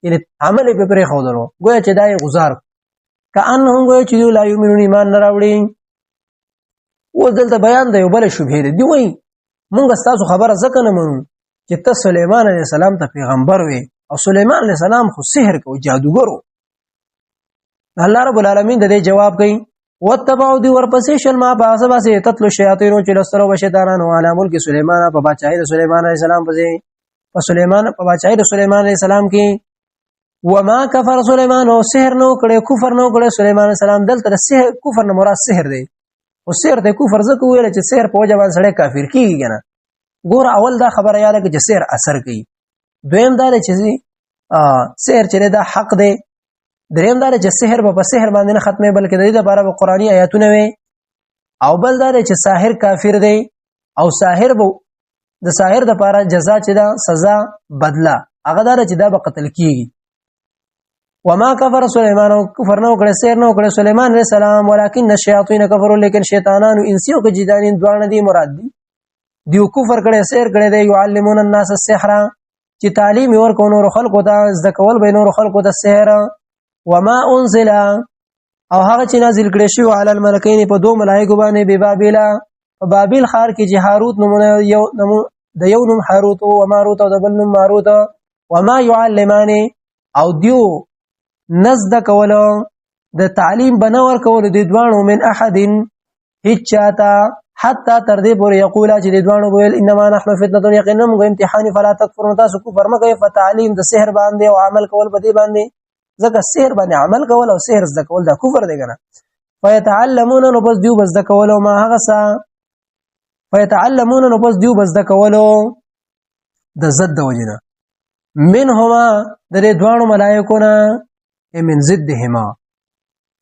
یعنی عمل په پرې خو درو ګویا چې دای غزار کأنهم ګویا چې لا یمنون ایمان نه راوړي و دلته بیان دی بل شوبه دی وای مونږ تاسو خبره ځکه نه مونږ چې ته سليمان عليه السلام ته پیغمبر وي او سليمان عليه السلام خو سحر کوي جادوګر الله رب العالمین د دې جواب کوي وتبعوا دی ورپسې شل ما باسه باسه تتلو شیاطین چې لسترو بشیطانانو علی ملک سليمان په بچای د سليمان عليه السلام په سليمان په بچای د سليمان عليه السلام کې وما كفر سليمان او سحر نو کړي کفر نو کړي سليمان عليه السلام دلته سحر کفر نه مراد سحر دی او سحر ته کفر زکه ویل چې سحر په وجه باندې سړی کافر کیږي کنه ګور اول دا خبره یاده چې سحر اثر کوي دویم دا چې سحر چې دا حق دی دریم دا چې سحر په سحر باندې نه ختمه بلکې د دې لپاره په قرآنی آیاتونه وي او بل دا چې ساحر کافر دی او ساحر د ساحر د لپاره جزا چې دا سزا بدله هغه دا چې دا به قتل کیږي وما كفر سليمان كفر نو کړه سحر نو کړه سليمان عليه السلام ولكن الشياطين كفروا لیکن شیطانانو انسیو کې جدانین دوانه دي مراد دي دیو کفر کړه سحر کړه دی يعلمون الناس السحر چې تعلیم ورکو نور خلقو ته ذکول به نور خلقو ته سحر وما انزل او هغه چې نازل کړي شو علی الملکین په دوه ملائکه باندې به بابل په بابل خار کې چې هاروت نمونه یو نمو د یو نوم هاروت او ماروت او د بل نوم ماروت وما يعلمان او دیو نزد کولو د تعلیم بنور کولو د دوانو من احد هیڅ چاته حتی تر دې پورې یقول چې د دوانو ویل انما نحن فتنه یقینا موږ امتحان فلا تکفرون تاسو کفر مکه فتعلیم د سحر باندې او عمل کول په دې باندې ځکه سحر باندې عمل کول او سحر زده کول دا کفر دی کنه فیتعلمون نو بس دیو بس زده کول او ما هغه سا فیتعلمون نو بس دیو بس زده کول د زد د وجنه منهما د دې دوانو ملائکو نه من ضدهما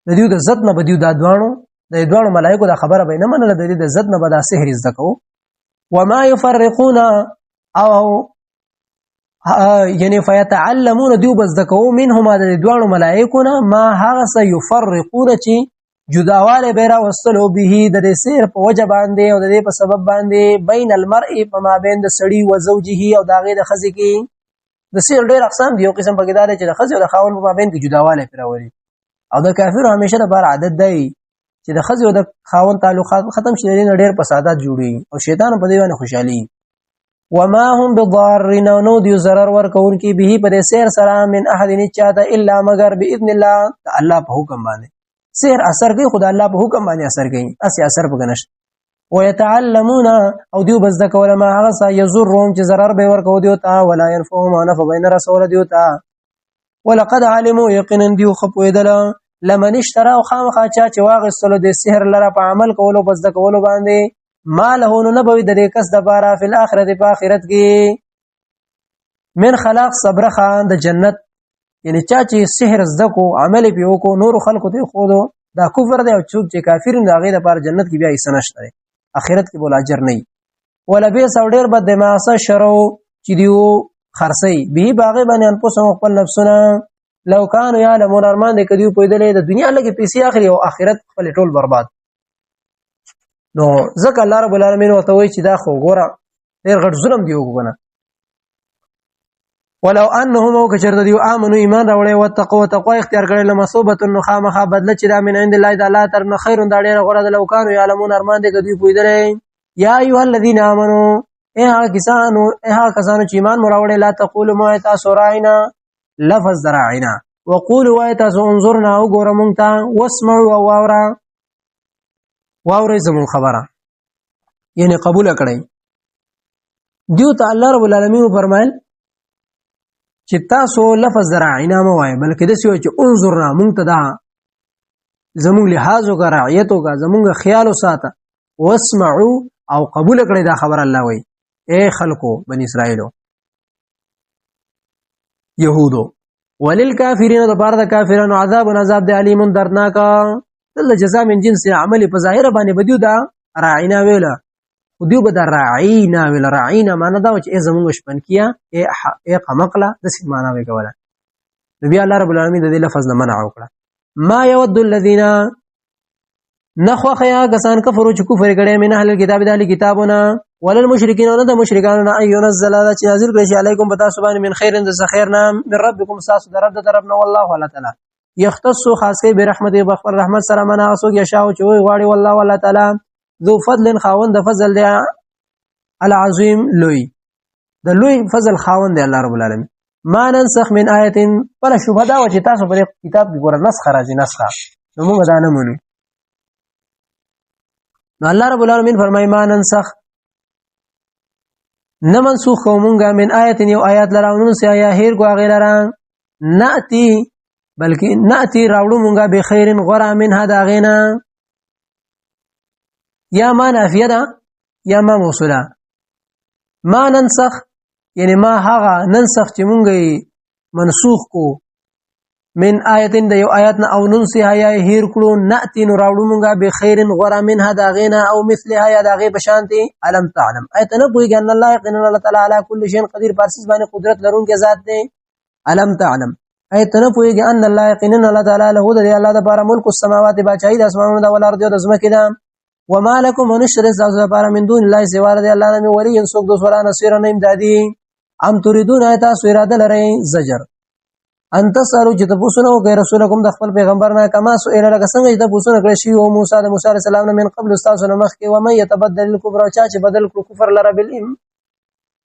د دیو د زد نه بدیو د دوانو ملائکو دا خبره به نه منله د دې د زد نه بدا سحر زده کو وما يفرقون او یعنی فیتعلمون دیو بس دکو منهما د دوانو ملائکونه ما هغه سه یفرقون چې جداواله بیره وصلو به د سیر په وجه باندې او د دې په سبب باندې بین المرء فما بین د سړی او زوجه او داغه د خزي کې د سیر ډېر اقسام دی یو قسم پکې دا چې د خزي او د خاون په مابین کې جداواله پیراوري او د کافر همیشه د بار عادت دی چې د خزي او د خاون تعلقات ختم شي نه ډېر فسادات جوړي او شیطان په دې باندې خوشحالي وما هم بضارين نو دیو zarar ور کون کی به پر سیر سره من احد نچاته الا مگر باذن الله الله په حکم باندې سیر اثر کوي خدای الله په حکم باندې اثر کوي اسی اثر بګنش ويتعلمون او دیو بس د کول ما هغه سا یزرهم چې zarar به ور کو دیو تا ولا ينفهم نف بین رسول دیو تا ولقد علموا يقينا دیو خپویدل لمن اشترى خامخا چې واغسلو د سحر لره په عمل کولو بس د کولو باندې ماله نو نبوي د دې کس د بارا فی الاخرت په اخرت کې من خلاق صبر خان د جنت یعنی چا چې سحر زدکو عمل پیو کو نور خلقو ته خودو دا کفر دی او څوک چې کافر نه غي د پر جنت کې بیا یې سنشته اخرت کې بول اجر نه ولا به سوډر بد دماسه شرو چې دیو خرسي به باغ باندې ان پوسو خپل نفسونه لو کانوا یعلمون ارمان دې کدیو پویدلې د دنیا لګي پیسې اخري او اخرت خپل ټول برباد نو ځکه الله رب العالمین ورته وایي چې دا خو ګوره ډېر غټ ظلم دی وګونه ولو انهم کچرته دی امنو ایمان راوړې او تقوا اختیار کړل لمصوبه النخامه بدل چې دا من عند الله تعالی تر نه خیر دا ډېر غوړه د لو کانوا یعلمون ارمان دې کدی پویدلې یا ایه الذین امنو هغه کسانو چې ایمان مراوړې لا تقولوا ما تاسو راینا لفظ ذراعنا وقولوا تاسو انظرنا وګوره مونږ ته واسمعوا واورې زمون خبره یعنی قبول کړئ دیو ته الله رب العالمین فرمایل چې تاسو لفظ ذراعنا مو وای بلکې د سوي چې انظرنا مونږ ته دا زمون لحاظ او رعایت او زمون خیال او ساته واسمعوا او قبول کړئ دا خبر الله وای اے خلقو بنی اسرائیلو يهودو وللکافرین د پاره د کافرانو عذاب د علیم دردناک دل جزاء من جنس عمل په ظاهر باندې بدیو دا راعینا ویلا دیو به دا راعینا ویلا راعینا معنا دا چې زموږ شپن کیا ای قمقلا د څه معنا وی کوله نبی الله رب العالمین د دې لفظ نه منع وکړه ما يود الذين نخوا خیا کسان کفرو چې کفر کړي من اهل الكتاب د اهل کتابونه ولل مشرکین او د مشرکانو ان ينزل چې نازل کړي شي علیکم بتا سبحان من خیر د خیرنا من ربکم ساس درب د طرفنا والله تعالی یختص خاصه برحمت بخبر رحمت سره منا اسو یشاو چې وی غواړي والله تعالی ذو فضل خاوند د فضل دی العظیم لوی د لوی فضل خاوند دی الله رب العالمین ما ننسخ من آیت پر شبهه دا چې تاسو په کتاب کې ګور نسخه راځي نسخه نو موږ دا نه مونږ نو الله رب العالمین فرمای ما ننسخ نه منسوخ کومګه من آیت یو آیات لراونو سي یا هیر کو غیلرا ناتی بلکې ناتی راوړو مونږه به خیرن غرا من هدا غینا یا ما نافیه ده یا ما موصوله ما ننسخ یعنی ما هغه ننسخ چې مونږه منسوخ کو من آیتین د یو آیات نه او ننسها یا هیر کړو ناتی نو راوړو مونږه به خیرن غرا من هدا غینا او مثلها یا دغه بشانتی علم تعلم ایت نه پویګ ان الله یقین الله تعالی علی کل شیء قدیر پارسیس باندې قدرت لرونکي ذات دی علم تعلم ایت نه پویګ ان الله یقین الله تعالی له د الله د بار ملک السماوات بچای د اسمانونو د ولارد د زمکه ده وما لكم ونشر ذات بار من دون الله سوا د الله نه ولی انسوک د سورا نصير نه امدادي ام تريدون ایت سوراده لري زجر انت سالو چې تاسو نو غیر رسولکم د خپل پیغمبر نه کما سئل لك څنګه چې تاسو نه کړی شی او موسی د موسی علی السلام من قبل استاد نو مخ کې و من يتبدل الكفر چا چې بدل کړ کفر لره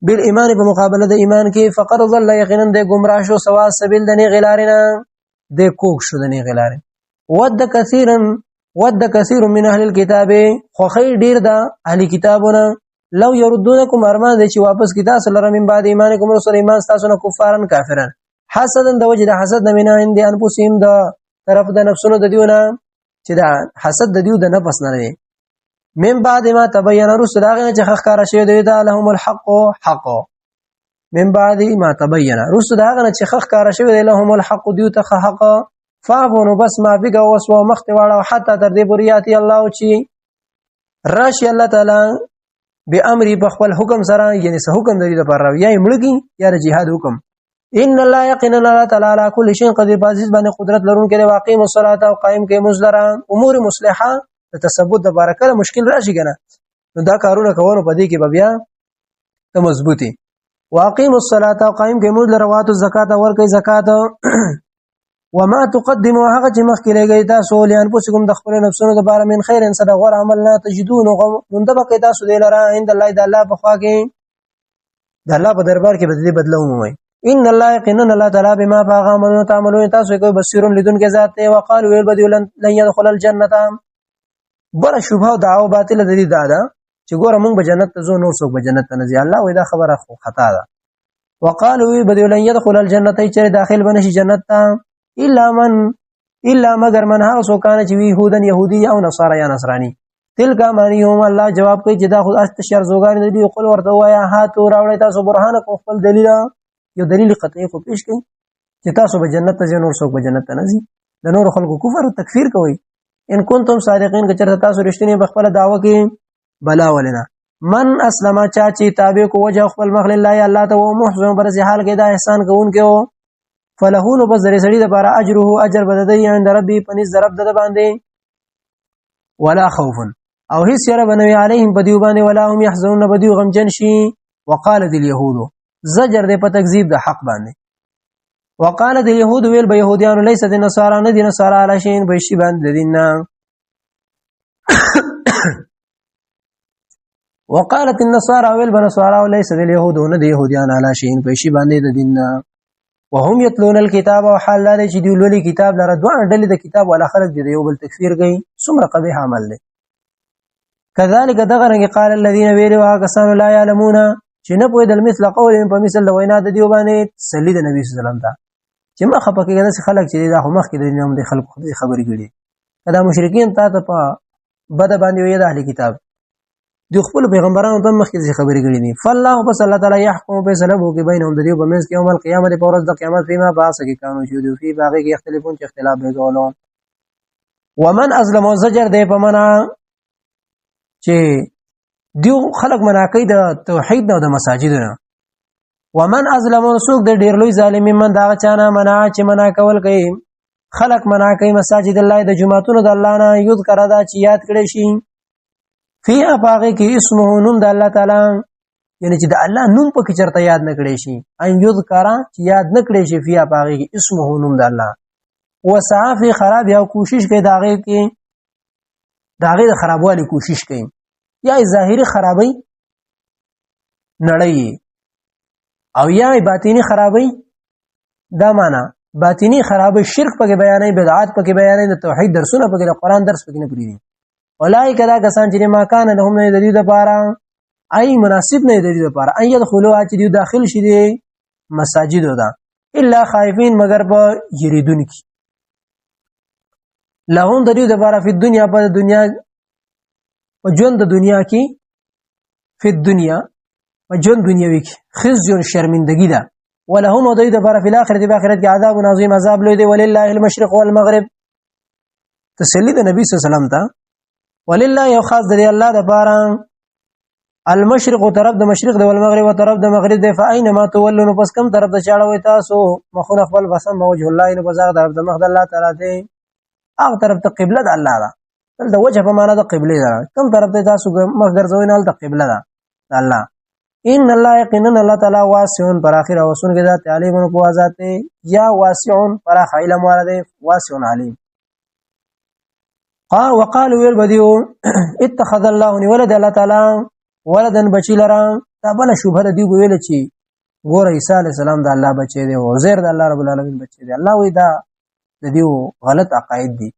بالایمان په مقابله د ایمان کې فقر ظل یقینا د گمراه شو سوا سبیل دني غلارنا د کوک شو دني غلار ود کثیر من اهل الكتاب خو خیر ډیر د اهل کتابونه لو يردونکم ارمان د چې واپس کی تاسو لره من بعد ایمانکم رسول ایمان تاسو نه کفارن کافرن حسدن د وجه د حسد نه مینا اند انفسهم د طرف د نفسونو د دیونه چې دا حسد د دیو د نفس نه لري من بعد ما تبين رسل هغه چې خخکار شوی دی دا لهم الحق حق من بعد ما تبين رسل هغه چې خخکار شوی دی لهم الحق دیو ته حق فابونو بس ما فيګه وسو مخت واړه حتی تر دې بریاتي الله چې راشي الله تعالی به امر په خپل حکم سره یعنی څه حکم دی د پر یا مړکی یا جهاد حکم ان الله یقینا الله تعالی علی کل شیء قدیر بازیز باندې قدرت لرونکی دی واقع الصلاه او قائم کې مزدرا امور مصلحه د تثبت د برکت مشکل راشي کنه نو دا کارونه کوو په دې کې بیا ته مضبوطی واقع الصلاه او قائم کې مزدرا واتو زکات او ورکې زکات وما تقدموا هغه چې مخکې لګی تاسو لیان پوسکم د خپل نفسونو د بار من خیر ان صدق ور عمل نه تجدون مندبه تاسو دی لره عند الله د الله په خوا کې د الله په دربار کې بدلی بدلو موي ان الله يقينا الله تعالی بما فاغمنوا تعملون تاسو کوي بصیر لدون کې ذات ته وقال ويل بدی لن يدخل الجنه بر شوبه دعوه باطل د دې دادا چې ګوره موږ به جنت ته ځو نور څوک به جنت ته نه ځي الله وې دا خبره خو خطا ده وقال ويل بدی لن يدخل الجنه چې داخل بنشي جنت ته الا مگر من ها سو کان چې يهودن يهودي او نصارى یا نصراني تلک معنیهم الله جواب کوي چې دا خو استشار زوګان دي خپل ورته وایا ها تو راوړی تاسو برهان کو خپل دلیل یو دلیل قطعی خو پیش کړي چې تاسو به جنت ته نور څوک به جنت ته نه ځي د نور خلکو کفر او تکفیر کوي ان کنتم صادقین که چرته تاسو رښتینی بخپل دعوه کې بلا ولنا من اسلم چا چې تابع کو وجه خپل مخل الله الله ته او محسن پر حال کې دا احسان کوونکې او فلهون بذر سړي د بار اجره اجر بددي عند ربي پنځ ضرب د باندې ولا خوف او هیڅ ير بنوي عليهم بديو باندې ولا هم يحزنون بديو غمجن شي وقالت اليهود زجر دې په تکذیب د حق باندې وقالت اليهود ويل به يهوديان ليس النصارى ندي نصارى على شيء بشي باندې دیننا وقالت النصارى ويل بنصارى وليس اليهود ندي يهوديان على شيء بشي باندې دیننا وهم يتلون الكتاب وحال لا چې دی لولي کتاب لره دوه ډلې د کتاب ولا خلق دی یو بل تکفیر کوي څومره قبیح عمل دی كذلك دغرنګ قال الذين ويلوا كسان لا يعلمون چې نه پوي د مثل قول په مثل د وینا د دیو باندې صلی د نبی صلی الله علیه وسلم ته چې ما خپکه د خلک چې دا خو مخکې د نوم د خلکو خبرې کړي دا مشرکین ته په بد باندې وي د اهل کتاب د خپل پیغمبرانو ته مخکې خبرې کړې دي فالله بس الله تعالی يحكم فیصله وکړي بینهم د دې په منځ کې یوم القیامت په ورځ د قیامت فيما باس کې قانون شو دی په باغ کې اختلافون چې اختلاف به کولو ومن ازلم زجر دی په معنا چې دیو خلق مناقید د توحید او د مساجد نه ومن ازلم سوق د ډیر لوی ظالمین من دا چانه منا چې منا کول کوي خلق منا کوي مساجد الله د جمعتونو د الله نه یذکر دا چې یاد کړي شي فيها باغ کې اسمه نوم د الله تعالی یعنی چې د الله نوم په کې چرته یاد نه کړي شي ان یذکر چې یاد نه کړي شي فيها باغ کې اسمه نوم د الله وسعافي خراب یا کوشش کوي داغه کې داغه د خرابوالي کوشش کوي یا ظاهري خرابي نړۍ او یا باطینی خرابي دا معنا باطینی خرابي شرک پکې بیانې بدعات پکې بیانې د توحید درسونه پکې د قران درس پکې نه پری دي اولای کدا کسان چې ما کان لهم نه د دې لپاره ای مناسب نه د دې لپاره اي دخلوا چې داخل شي دي مساجد ودا الا خائفین مگر په یریدون کی لهم د دې لپاره په دنیا په دنیا او ژوند د دنیا کې په دنیا او ژوند دنیوي کې خزي او شرمندگی ده ولهم د دې لپاره په آخرت کې آخرت کې عذاب عظیم عذاب لوی دی ولله المشرق والمغرب تسلی د نبی صلی الله علیه وسلم ته ولله یو خاص دی الله د لپاره المشرق طرف د مشرق د والمغرب طرف د مغرب د فاینما تولوا پس کم طرف د چاړوي تاسو مخونه خپل بسم وجه الله نه بزاغ طرف د مخ د الله تعالی دی هغه طرف ته قبله د الله ده د وجه په معنا د قبله ده کم طرف ته تاسو مخ ګرځوي نه د قبله ده الله ان الله یقینا الله تعالی واسع پر اخر او سن کې ذات علیم او قوازات یا واسع پر علم والده واسع علیم وقالوا والبديو اتخذ الله ولد الله تعالی ولدن بچی لرا دا بل شوبه دی ویل چی ګور عیسی علی السلام د الله بچی دی او عزیر د الله رب العالمین بچی دی الله وی دا د دیو غلط عقاید دي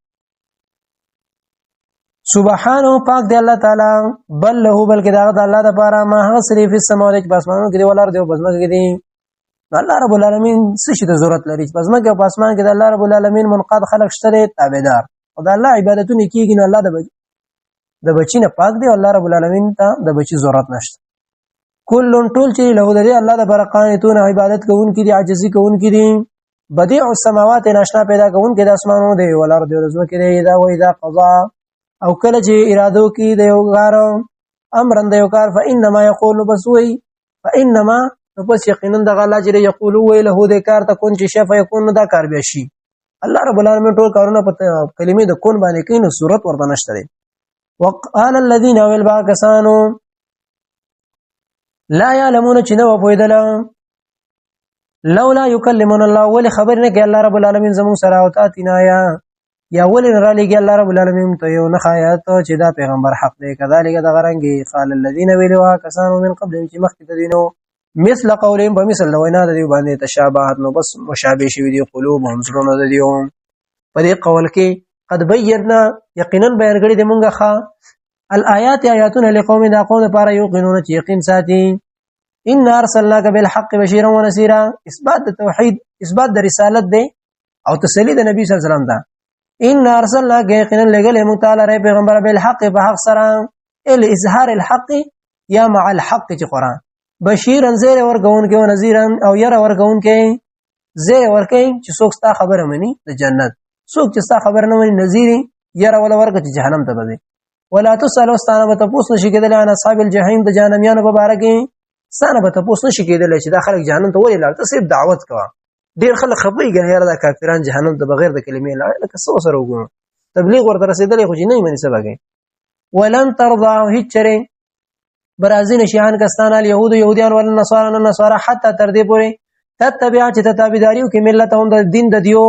سبحانه پاک دی الله تعالی بل له بلکې دا د الله لپاره ما حسری فی السماوات کې پاسمانو کې دی ولر دی او بزمکه کې دی الله رب العالمین څه شي ته ضرورت لري بزمکه او پاسمان کې د الله رب العالمین منقاد خلق شته تابعدار او د الله عبادتونه کیږي نو الله د بچی نه پاک دی الله رب العالمین ته د بچی ضرورت نشته کلون ټول چې له دې الله د برقانتون عبادت کوونکې دي عاجزي کوونکې دي بديع السماوات ناشنا پیدا کوونکې د اسمانو دی ولر دی رزق کې دی دا وې دا قضا او کله چې ارادو کې دی یو کار امرن دی یو کار فانما یقول بسوي فانما پس یقینا د الله چې یقول وی له دې کار ته کون چې شفا یکون دا کار به شي الله رب العالمین ټول کارونه په کلمې د کون باندې کین صورت ورته نشته وقال الذين والباكسانو لا يعلمون چنو پویدل لولا يكلمون الله ول خبر نه کې الله رب العالمین زمو سره او تاتینا یا ول را لګي الله رب العالمین ته یو نه خایات چې دا پیغمبر حق دی کذالک دا غرنګي قال الذين ولوا كسانو من قبل چې مخکې دینو مثل قولهم بمثل وینا د دې باندې تشابهات نو بس مشابه شوی دي قلوبهم زړونه د دیو په دې قول کې قد بينا یقینا بیان کړی د مونږه ښا الآیات آیاتنا لقوم دا قوم لپاره یقینون چې یقین ساتي ان ارسلناک بالحق بشیرا ونذیرا اثبات د توحید اثبات د رسالت دی او تسلی د نبی صلی الله علیه وسلم دا ان ارسلناک یقینا لګل مونږ تعالی پیغمبر بالحق په حق سره ال اظهار الحق یا مع الحق چې قران بشیرا زیر ورکون کې او نذیرا او ير ورکون کې زیر ورکې چې څوک ستا خبره مني د جنت څوک چې ستا خبر نه مني نذیری ير ولا ورکه چې جهنم ته بده ولا تسالوا استانه به تاسو نشي کېدل ان اصحاب الجحیم د جهنميان په باره کې ستانه به تاسو نشي کېدل چې دا خلک جهنم ته ولې لاړ ته صرف دعوت کوه ډیر خلک خپي ګنهره د کافران جهنم ته بغیر د کلمې لاړ لکه څو سره وګورو تبلیغ ورته رسیدلې خو نه مني سبا ولن ترضى هچره برازین شیان کستان اليهود يهوديان ول نصارى حتى تر دې پورې تتبع چې تابعداریو کې ملتهم د دین د دیو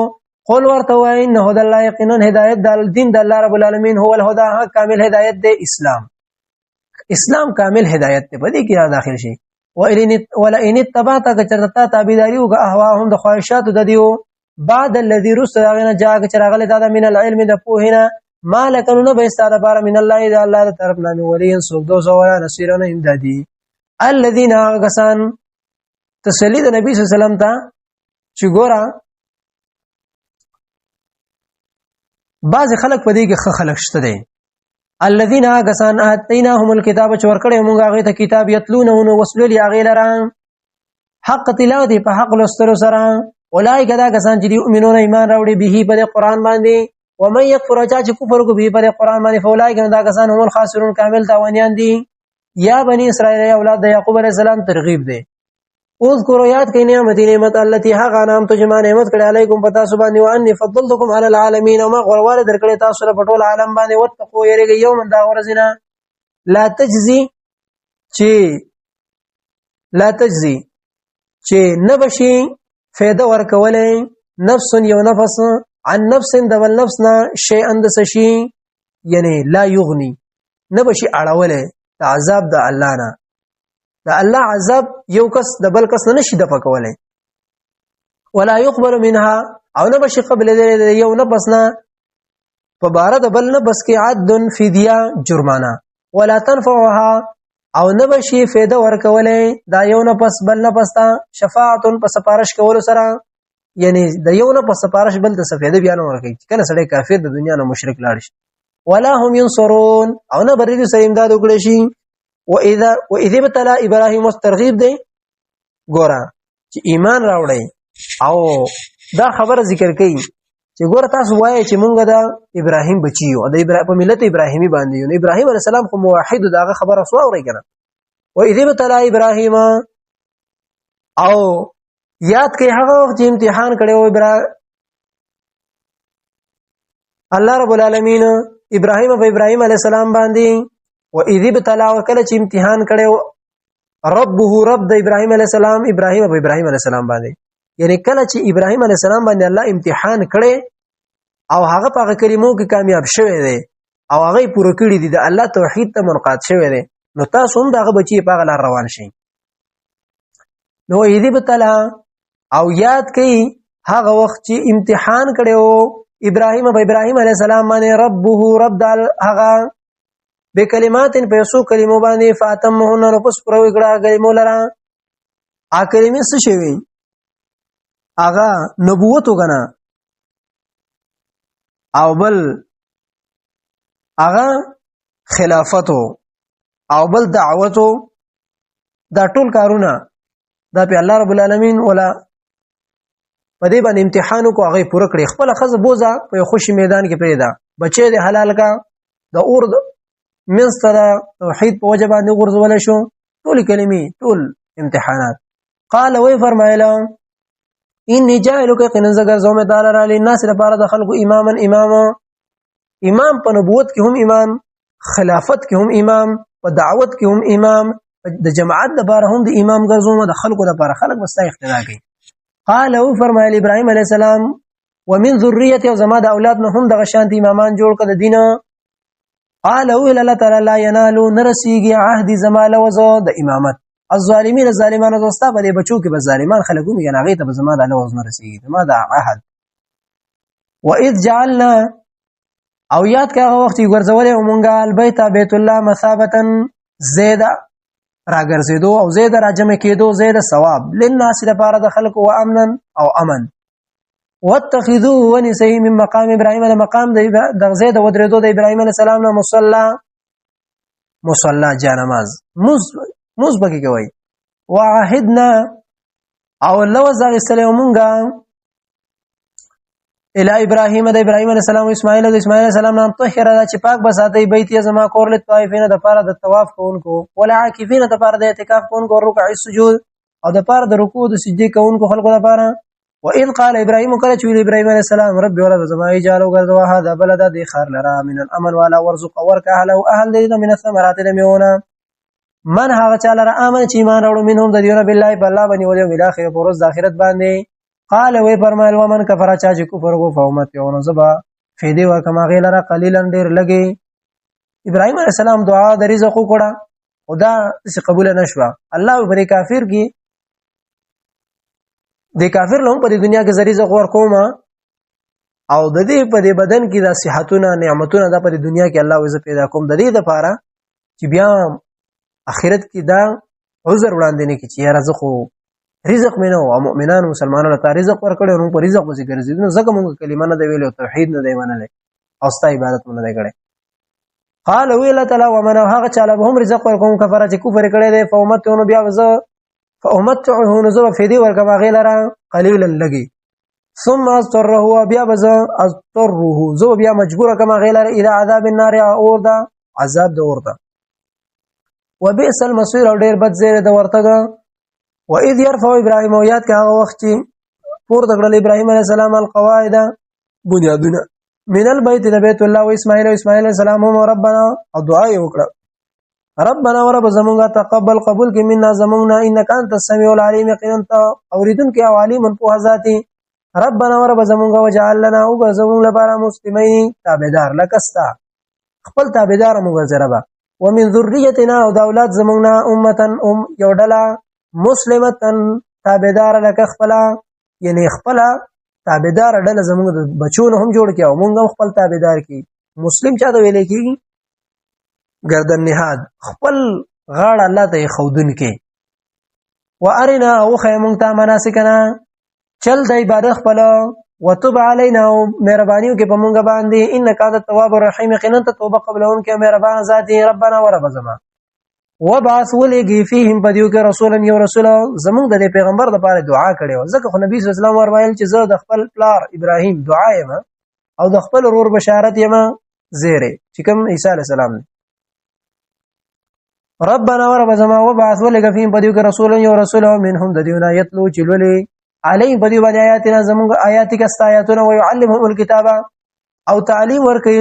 قول ورته وای ان هدا الله یقینا هدایت د دین د الله رب العالمین هو الهدى کامل هدایت د اسلام کامل هدایت ته پدې کې داخل شي ولا ان تبعت کچرتا تابعداریو که اهواهم د خواهشات د دیو بعد الذي رسل غنا جاء چرغله د من العلم د پوهنه مالکن نو به استاده بار من الله اذا الله طرف نامه ولي سوق دو زو ولا نصيرنا امدادي الذين غسان تسلی د نبی صلی الله علیه وسلم ته چې ګورا بعض خلک په دې کې خلک شته دي الذين غسان اتيناهم الكتاب چورکړې مونږ هغه ته کتاب یتلونه وسلل هغه لرا حق تلاوت په حق لستلو سره اولئک دا غسان چې یؤمنون ایمان راوړي به په قرآن باندې ومن يكفر چا چې کفر کو به په قرآن باندې فاولئک دا غسان هم الخاسرون کامل تاوانیان دي. یا بنی اسرائیل اولاد د یعقوب علیہ السلام ترغیب ده. اذکروا یاد کئ نعمت التي حق نام ته جما نعمت کړه علیکم پتا سو باندې وان فضلتکم علی العالمین او ما غوړواله درکړه تاسو په ټول عالم باندې وتقوا یریږي یوم دا ورځنا لا تجزي چې نبشي فایده ورکولې نفس یو نفس عن نفس دبل نفسنا شیء اندسشي یعنی لا یغنی نبشي اړولې عذاب د الله نه د الله عذاب یو کس د بل کس نه نشي د پکولې ولا يقبل منها او نه بشي قبل د یو نه بسنا په بار د بل نه بس کې عد فدیه جرمانه ولا تنفعها او نه بشي فایده ورکولې دا یو نه پس بل نه پستا شفاعت په سفارش کول سره یعنی د یو نه په سفارش بل ته سفیده بیان ورکړي کله سړی کافر د دنیا نه مشرک لاړ شي ولا هم ينصرون او نه بری سره امداد وکړي شي واذا ابتلى ابراهيم واسترغيب دی ګوره چې ایمان راوړی او دا خبر ذکر کړي چې ګوره تاسو وایي چې مونږ د ابراهيم بچیو د ابراهيم په ملت ابراهيمي باندې یو ابراهيم عليه السلام خو موحد دغه خبره سو اوري کنه واذا ابتلى ابراهيم او یاد کړئ هغه وخت چې امتحان کړو الله رب العالمین ابراهيم په ابراهيم عليه السلام باندې واذ ابتلى وکله چې امتحان کړو ربه رب د ابراهيم عليه السلام ابراهيم په ابراهيم عليه السلام باندې یعنی کله چې ابراهيم عليه السلام باندې الله امتحان کړي او هغه په کلمو کې کامیاب شوه دی او هغه پوره کړی دی د الله توحید ته منقاد شوه دی نو تاسو هم دغه بچی په غلار روان شئ نو واذ ابتلى او یاد کړئ هغه وخت چې امتحان کړو ابراهيم په ابراهيم عليه السلام باندې ربه رب دال هغه به کلمات په یسو کلمو باندې فاطمهن نو پس پرو کړه کلمو لرا ا کلمې څه شوی هغه نبوت وګنا او بل هغه خلافت او بل دعوت دا ټول کارونه دا په الله رب العالمین ولا په دې باندې امتحانو کو هغه پوره کړی خپل خزه بوزا په خوشي میدان کې پیدا بچي د حلال کا د اور منستر توحید په وجه باندې غرزول شو ټول کلمې ټول امتحانات قال وی فرمایلا انی جاعلک قنزگر زومه دار علی الناس لپاره د خلق امام په نبوت کې هم امام خلافت کې هم امام په دعوت کې هم امام د جماعت لپاره هم د امام ګرځوم د خلقو لپاره خلق بس اقتدا کوي قال او فرمایلی ابراهيم عليه السلام ومن ذريته او زما د اولاد نه هم د شانت امامان جوړ کړه دینه قال او الله تعالی لا ينالو نرسیږي عهد زما لوزو د امامت الظالمین الظالمان دوستا په دې بچو کې به ظالمان خلقو میګ نه غي ته زما د لوز نرسیږي زما د عهد واذ جعلنا او یاد کړه وخت ګرځولې مونږه البیت بیت الله مثابتا زیدا راګرځیدو او زید راجمه کېدو زید ثواب للناس لپاره د خلق او امن او امن واتخذوه ونسي من مقام ابراهيم مقام د زید ودریدو د ابراهيم عليه السلام نه مصلا جانماز موز بګي کوي وعهدنا او لو زغ السلامونګه الى ابراهيم د ابراهيم عليه السلام او اسماعيل د اسماعيل عليه السلام نام طاهر د چې پاک بساتي بیت زما کور له طائفین د پاره د طواف کوونکو ولا عاکفین د پاره د اعتکاف کوونکو رکوع السجود او د پاره د رکوع د سجدي کوونکو خلقو د پاره واذ قال ابراهيم کله چې ابراهيم عليه السلام رب ولد زما اجالو ګرځوا هذا بلد د خار لرا من الامن ولا ورزق ورک اهله اهل د من الثمرات لميونه من هغه چا لرا امن چې ایمان راوړو منهم د دیونه بالله په الله باندې ولې مل اخر پروز د اخرت باندې قال وی فرمایل ومن کفر چا چې کفر کو فومت یو نو زبا فیدی ورکما غیلره قلیلا ډیر لګي ابراهيم عليه السلام دعا د رزق وکړه خدا چې قبول نشوه الله بری کافر کی د کافر له په دنیا کې رزق ورکوما او د دې په بدن کې د صحتونه نعمتونه د په دنیا کې الله عز پیدا کوم د دې لپاره چې بیا اخرت کې دا عذر وړاندې نه کی چې رزق رزق مینه او مؤمنان مسلمانانو ته رزق ورکړي نو په رزق وځي ګرځي نو زکه موږ کلمه نه دی ویلو توحید نه دی منل او ستا عبادت نه دی کړي قال ویل تعالی ومن هغه چاله به هم رزق ورکوم کفاره چې کفر کړي دي فامتعه بیا وز فامتعه نزو فدی ورکما غیلرا قلیلا لګي ثم اضطره بیا وز اضطره زو بیا مجبور کما غیلرا الى عذاب النار اور دا عذاب د اور دا وبئس المصير او ډیر بد زیره د ورتګه واذ يرفع ابراهيم ويات کا هغه وخت چې پور دغړل ابراهيم عليه السلام القواعد بنیادونه من البيت البيت الله واسماعيل واسماعيل السلام ربنا او دعا وکړه ربنا ورب زمونږه تقبل قبول کې منا زمونږه انك انت السميع العليم يقينا اوریدن کې علیم په ذاتي ربنا ورب زمونږه وجعل لنا او زمونږ لپاره مسلمین تابعدار لکستا خپل تابعدار موږ زربا ومن ذريتنا او د اولاد زمونږه امه یودلا مسلمه تابعدار لک خپل یعنی خپل تابعدار ډله زموږ د بچونو هم جوړ کیاو مونږ هم خپل تابعدار کی مسلم چاته ویل کیږي گردن نهاد خپل غاړه الله ته خودن کې وارنا او خیمون ته مناسکنا چل د عبادت خپل وتب علینا مهربانیو کې په مونږ باندې انک انت التواب الرحیم قننت توبه قبلون کې مهربان ذاتی ربنا ورب زما وبعث ولګي فيهم بدیو کې رسولا یو رسول زمونږ د پیغمبر د لپاره دعا کړي او ځکه خو نبی صلی الله علیه وسلم ورمایل چې زه د خپل پلار ابراهیم دعا یم او د خپل ورور بشارت یم زیره چې کوم عیسی علیه السلام ربنا ورب زما وبعث ولګي فيهم بدیو کې رسولا یو رسول منهم د دیونه یتلو چلولي علی بدیو باندې آیاتنا زمونږ آیات کې استایاتونه ويعلمهم الكتاب او تعلیم ورکي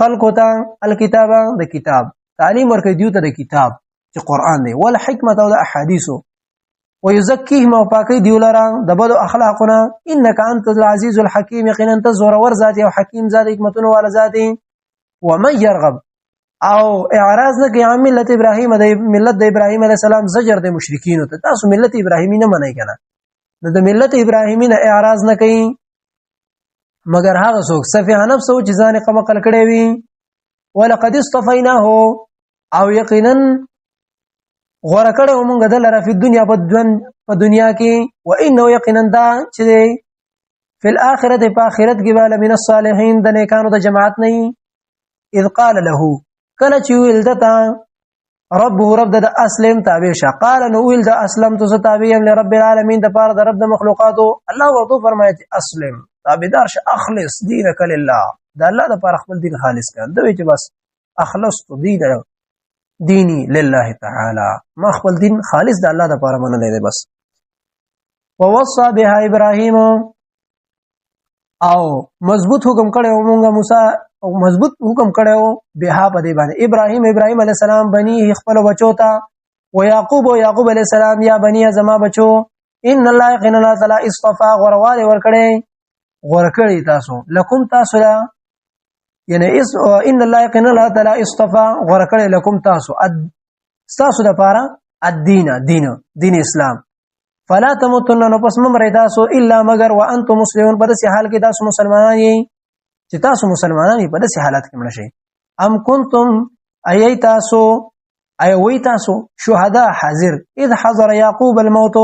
خلق ته الكتاب د کتاب تعلیم ورکي دیو ته د کتاب چې قران دی ول حکمت او د احادیثو ويزکیهم او پاکی دی لرا د بدو اخلاقنا انك انت العزيز الحكيم یقینا انت زورور ذات او حکیم ذات حکمتونو ول ذات ومن يرغب او اعراض نه کوي عن ملت ابراهيم د ملت د ابراهيم عليه السلام زجر د مشرکین ته تاسو ملت ابراهيمي نه منئ کنه نو د ملت ابراهيمي نه اعراض نه کوي مگر هغه څوک صفه نفس او چې ځان قمقل کړي وي ولقد اصطفيناه او یقینا غوړه کړه موږ دلته په دنیا په دنیا کې و انه یقینا دا چې په الاخرت په اخرت کې بل من الصالحین د نیکانو د جماعت نه اذ قال له کله چې ویل دتا ربه رب د اسلم تابع شه قال نو ویل د اسلمت ستابع لرب العالمین د پاره د رب د مخلوقاتو الله ورته فرمایي اسلم تابعدار شه اخلص دینک لله د الله د پاره خپل دین خالص کړه دوی چې بس اخلصت دینی لله تعالی ما خپل دین خالص د الله د پاره منل دی بس ووصى بها ابراهيم او مضبوط حکم کړو موږ موسی او مضبوط حکم کړو بها په دی باندې ابراهيم عليه السلام بني خپل بچو ته او يعقوب عليه السلام یا بني زما بچو ان الله يقينا تعالی اصطفى غروال ورکړی تاسو لکم تاسو لا یعنی ان الله يقينا تعالی اصطفى غرکړی لکم تاسو د پاره دین اسلام فلا تموتن نو پس ممر تاسو الا مگر وانتم مسلمون په دې حال کې تاسو مسلمانان یې چې تاسو مسلمانان یې په دې حالت کې مړ شئ ام کنتم وی تاسو شهدا حاضر اذ حضر يعقوب الموت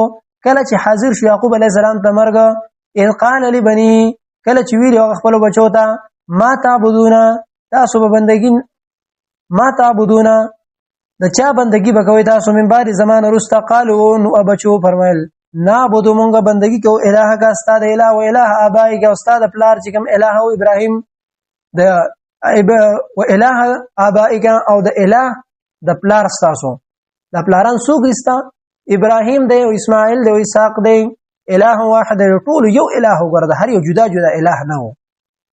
کله چې حاضر شو يعقوب عليه السلام ته مرګ اذ قال لبني کله چې ویل خپل بچو ته ما تعبدون تاسو بندگی ما تعبدون د چا بندگی وکوي تاسو من بعد زمانه رستا قالو نو ابچو فرمایل نعبد مونږه بندگی کو الہ کا استاد الہ و الہ ابای کا استاد پلار چې کوم الہ او ابراهيم د و الہ ابای کا او د الہ د پلار تاسو د پلاران سوګستا ابراهيم دی او اسماعیل دی او اسحاق دی الہ واحد ټول یو الہ وګرځه هر یو جدا الہ نه و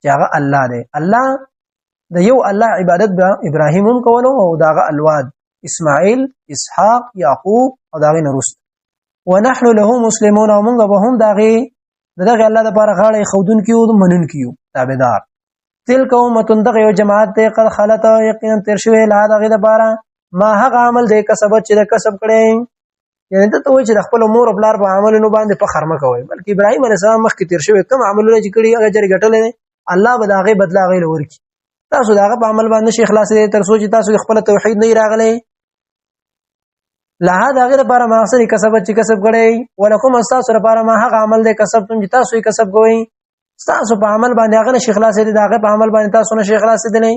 چې هغه الله دی الله د یو الله عبادت به ابراهيم هم کولو او داغه الواد اسماعیل اسحاق یعقوب او داغه نرست ونحن له مسلمون او موږ به هم دغه الله د لپاره غاړه خودون کیو منن کیو تابعدار تلک امه دغه یو جماعت ته قد خلت یقینا تر شوی لا دغه د لپاره ما هغه عمل دی کسب چې د کسب کړي یعنی ته وایي چې خپل امور او بلار په عملونو باندې په خرمه کوي بلکې ابراهيم عليه السلام مخکې تر شوی کوم عملونه چې کړي هغه جری ګټلې الله به داغه بدلا غي لور کی تاسو داغه په عمل باندې شیخ خلاص دي تر سوچ تاسو خپل توحید نه راغلي لا دا غیر لپاره ما اصلي کسب چې کسب کړي ولکم استاسو لپاره ما هغه عمل دې کسب تم چې تاسو یې کسب کوئ تاسو په عمل باندې هغه شیخ خلاص دي داغه په عمل باندې تاسو نه شیخ خلاص دي نه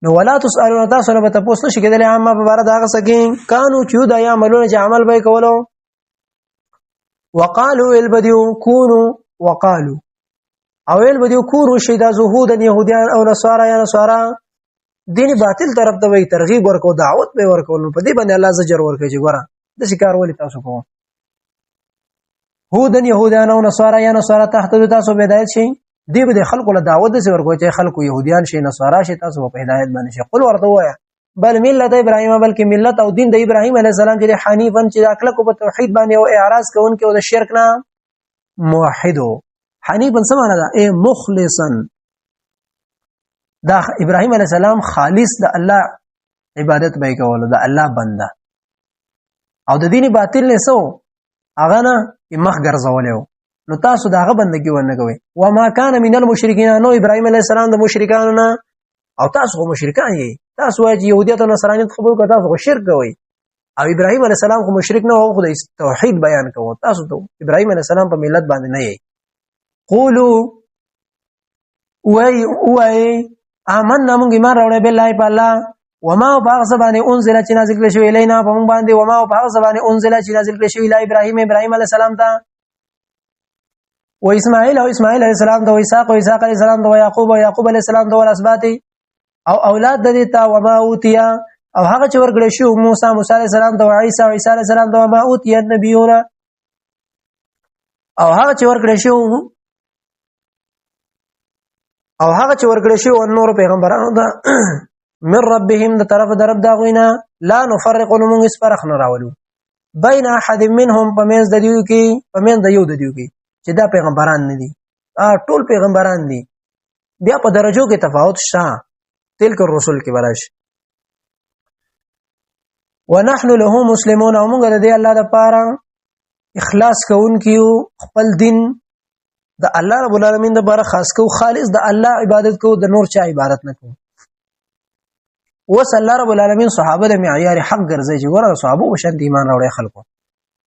نو ولا تسالون تاسو نه به تاسو نشي کېدلی عامه په بار دغه سکین کانو چې دا یعملون چې عمل به کولو وقالوا البديو كونوا وقالوا او البديو كونوا شيدا زهود يهوديان او نصارى يا نصارى دین باطل طرف ته وي ترغیب ورکو دعوت به ورکو نو په دې باندې الله زجر ورکوي چې ګوره د شکار ولې تاسو کوو هودن يهوديان او نصارى يا نصارى تحت تاسو به هدایت شي دی به خلکو له دعوت سره ورکوي چې خلکو يهوديان شي نصارى شي تاسو په هدایت باندې شي قل ورته وایا بل ملت ابراهيم بلکې ملت او دین د ابراهيم عليه السلام چې حنیفن چې اکل کو په توحید باندې او اعراض کوونکې او د شرک نه موحدو حنیفن څه معنا ده اي مخلصا دا ابراهيم عليه السلام خالص د الله عبادت به کوله د الله بنده او د دین باطل نه سو هغه نه مخ ګرځولیو نو تاسو داغه بندگی ونه کوي و ما کان من المشرکین نو ابراهيم عليه السلام د مشرکانو نه او تاسو مشرکان یې تاسو وايي يهودیت او نصرانیت قبول کړه تاسو شرک کوي او ابراهيم عليه السلام خو مشرک نه او خدای توحید بیان کوي تاسو ته ابراهيم عليه السلام په ملت باندې نه یې قولوا وای آمنا موږ ایمان راوړل بالله په الله وما باغ زبانه انزل چې نازل کړي شوی لینا په موږ باندې وما باغ زبانه انزل چې نازل کړي شوی لی ابراهيم عليه السلام ته و اسماعیل او اسماعیل عليه السلام ته و اسحاق او اسحاق عليه السلام ته و يعقوب او يعقوب عليه السلام ته ول اسباط او اولاد د دې ته وما اوتیا او هغه چې ورګړي شو موسی عليه السلام ته او عيسى عليه السلام ته وما اوتیا النبيون او هغه چې ورګړي شو نور پیغمبرانو ته من ربهم د طرف د رب داغوینا لا نفرق نمون اس فرق نه راولو بین احد منهم پمنځ د دیو کې چې دا پیغمبران نه دي ټول پیغمبران دي بیا په درجو کې تفاوت شته تلک الرسل کې براش ونحن له مسلمون او موږ د الله لپاره اخلاص کوونکیو خپل دین د الله رب العالمین لپاره خاص کو خالص د الله عبادت کو د نور چا عبادت نه کو وس الله رب العالمین صحابه د معیار حق ګرځي چې ګوره صحابه وشن ایمان راوړي خلکو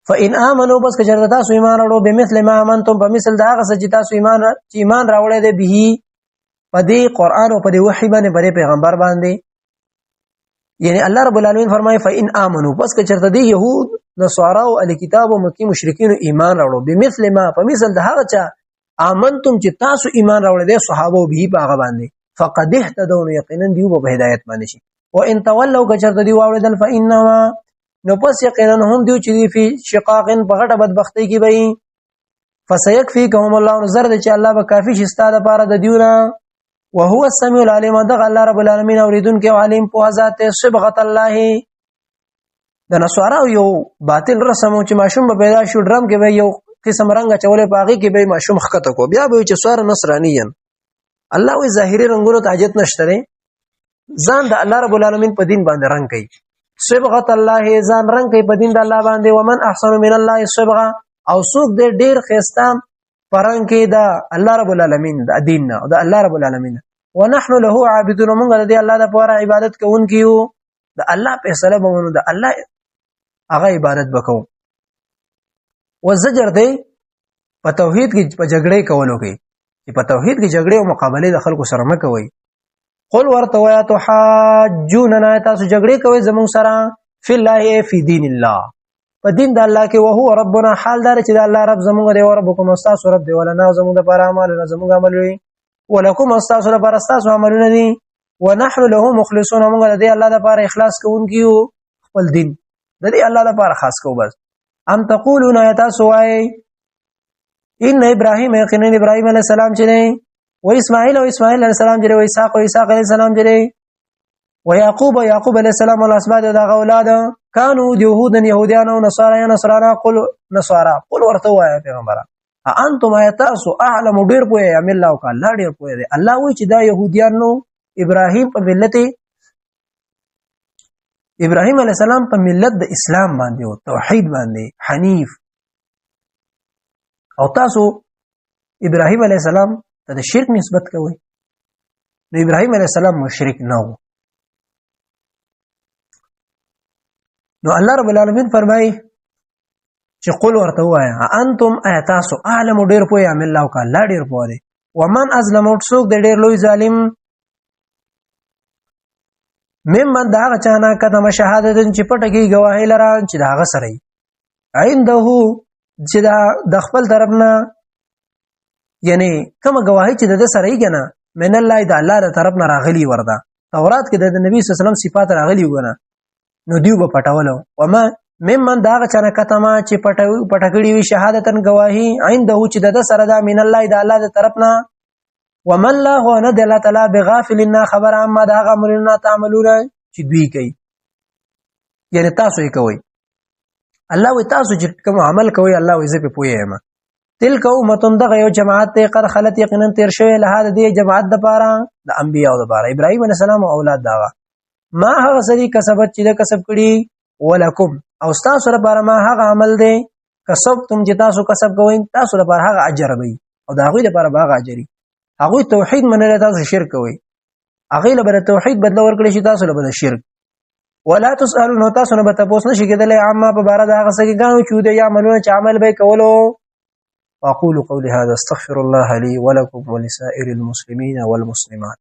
فإن آمنوا بس کجرته تاسو ایمان راوړو بمثل ما آمنتم بمثل دا هغه چې تاسو ایمان راوړی دی به په دې قران او په دې وحی باندې بری پیغمبر باندې یعنی الله رب العالمین فرمایي فإن آمنوا بس کجرته دی يهود نصارا او ال کتاب او مکی مشرکین ایمان راوړو بمثل ما په مثل دا هغه چې آمنتم چې تاسو ایمان راوړی دی صحابه به په هغه باندې فقد اهتدوا یقینا دیو په هدایت باندې شي وان تولوا کجرته دی واوړدل فإنما نو پس یقینا هم دیو چې فی شقاق بغټه بدبختی کې وي فسيكفيكهم الله نظر دې چې الله به کافی شي ستاده لپاره د دیونه وهو السميع العليم دغ الله رب العالمین اوریدونکو علیم په ذات صبغه الله د نسوارا یو باطل رسم چې ماشوم به پیدا شو ډرم کې به یو قسم رنگ چولې پاغي کې به ماشوم خکته کو بیا به چې سوار نصرانیین الله وی ظاهري رنگونو ته حاجت نشته ځان د الله رب العالمین په دین باندې رنگ کوي صبغه الله ځان رنگ کوي په دین د الله باندې ومن احسن من الله صبغه او څوک دې ډیر خسته پرنګ کې د الله رب العالمین د دین نه او د الله رب العالمین ونحن له عابدون موږ د الله لپاره عبادت کوونکیو د الله په سره بمونو د الله هغه عبادت وکاو وزجر دی په توحید کې په جګړې کولو کې چې په توحید کې جګړې او مقابله د خلکو سره مکوي قل ورته ویا تو حاجوننا تاسو جګړې کوي زمون سره فی الله فی دین الله په دین د الله کې او هو ربنا حال دار چې د الله رب زمونږ دی او ربکم استاس رب دی ولنا زمونږ د پر اعمال زمونږ عمل وي ولکم استاس رب استاس عملونه دي ونحن له مخلصون موږ د الله لپاره اخلاص کوونکیو خپل دین د دې الله لپاره خاص کو بس ام تقولون تاسو وايي ان ابراهيم يقين ابراهيم عليه السلام چې دی و اسماعیل او اسماعیل علیہ السلام جره و اسحاق او اسحاق علیہ السلام جره و یعقوب او یعقوب علیہ السلام ول اسباط د اولاد كانوا يهودان او نصارا قل نصارا قل ورته وای پیغمبر انتم ایتاسو اعلم ډیر پوهه ام الله او الله ډیر پوهه دی الله وی چې دا يهوديان نو ابراهيم په ملت ابراهيم عليه السلام په ملت د اسلام باندې او توحید باندې حنیف او تاسو ابراهيم عليه السلام ته د شرک نسبت کوي نو ابراهيم عليه السلام مشرک نه و نو الله رب العالمین فرمایي چې قل ورته وایا انتم ایتاسو اعلم ډیر پوهه ام الله او الله ډیر پوهه دی ومن ازلم څوک د ډیر لوی ظالم ممن دا هغه چانه کتم شهادتن چې پټه کی گواهی لره چې دا هغه سره عنده چې دا د خپل طرف نه یعنی کوم گواهی چې د سره یې کنه من الله د الله تر طرف نه راغلی ورده تورات کې د نبی صلی الله علیه وسلم صفات راغلی وګنه نو دیو په پټولو وما ممن دا چانه کتما چې پټکړی وی شهادتن گواهی عنده چې د سره دا من الله د الله تر طرف نه ومن الله نه د الله تعالی بغافلنا خبر عما دا غمرنا تعملون چې دوی کوي یعنی تاسو یې کوي الله وی تاسو چې کوم عمل کوي الله وی زه په پوهه تلک امتون دغه یو جماعت ته قر خلت یقینا تیر شوی له دې جماعت د پاره د انبیاء د پاره ابراهیم علیه السلام او اولاد داوا ما هغه سری کسبت چې د کسب کړي ولکم او تاسو لپاره ما هغه عمل دی کسب تم چې تاسو کسب کوئ تاسو لپاره هغه اجر وي او دا غوی لپاره هغه اجر هغه توحید منل تاسو شرک کوئ هغه لپاره توحید بدل ورکړي چې تاسو لپاره شرک ولا تسالون تاسو نه به تاسو نشي کېدل عامه په بار د هغه څه ګانو چې د یعملون چې عمل به کولو واقول قولي هذا استغفر الله لي ولكم ولسائر المسلمين والمسلمات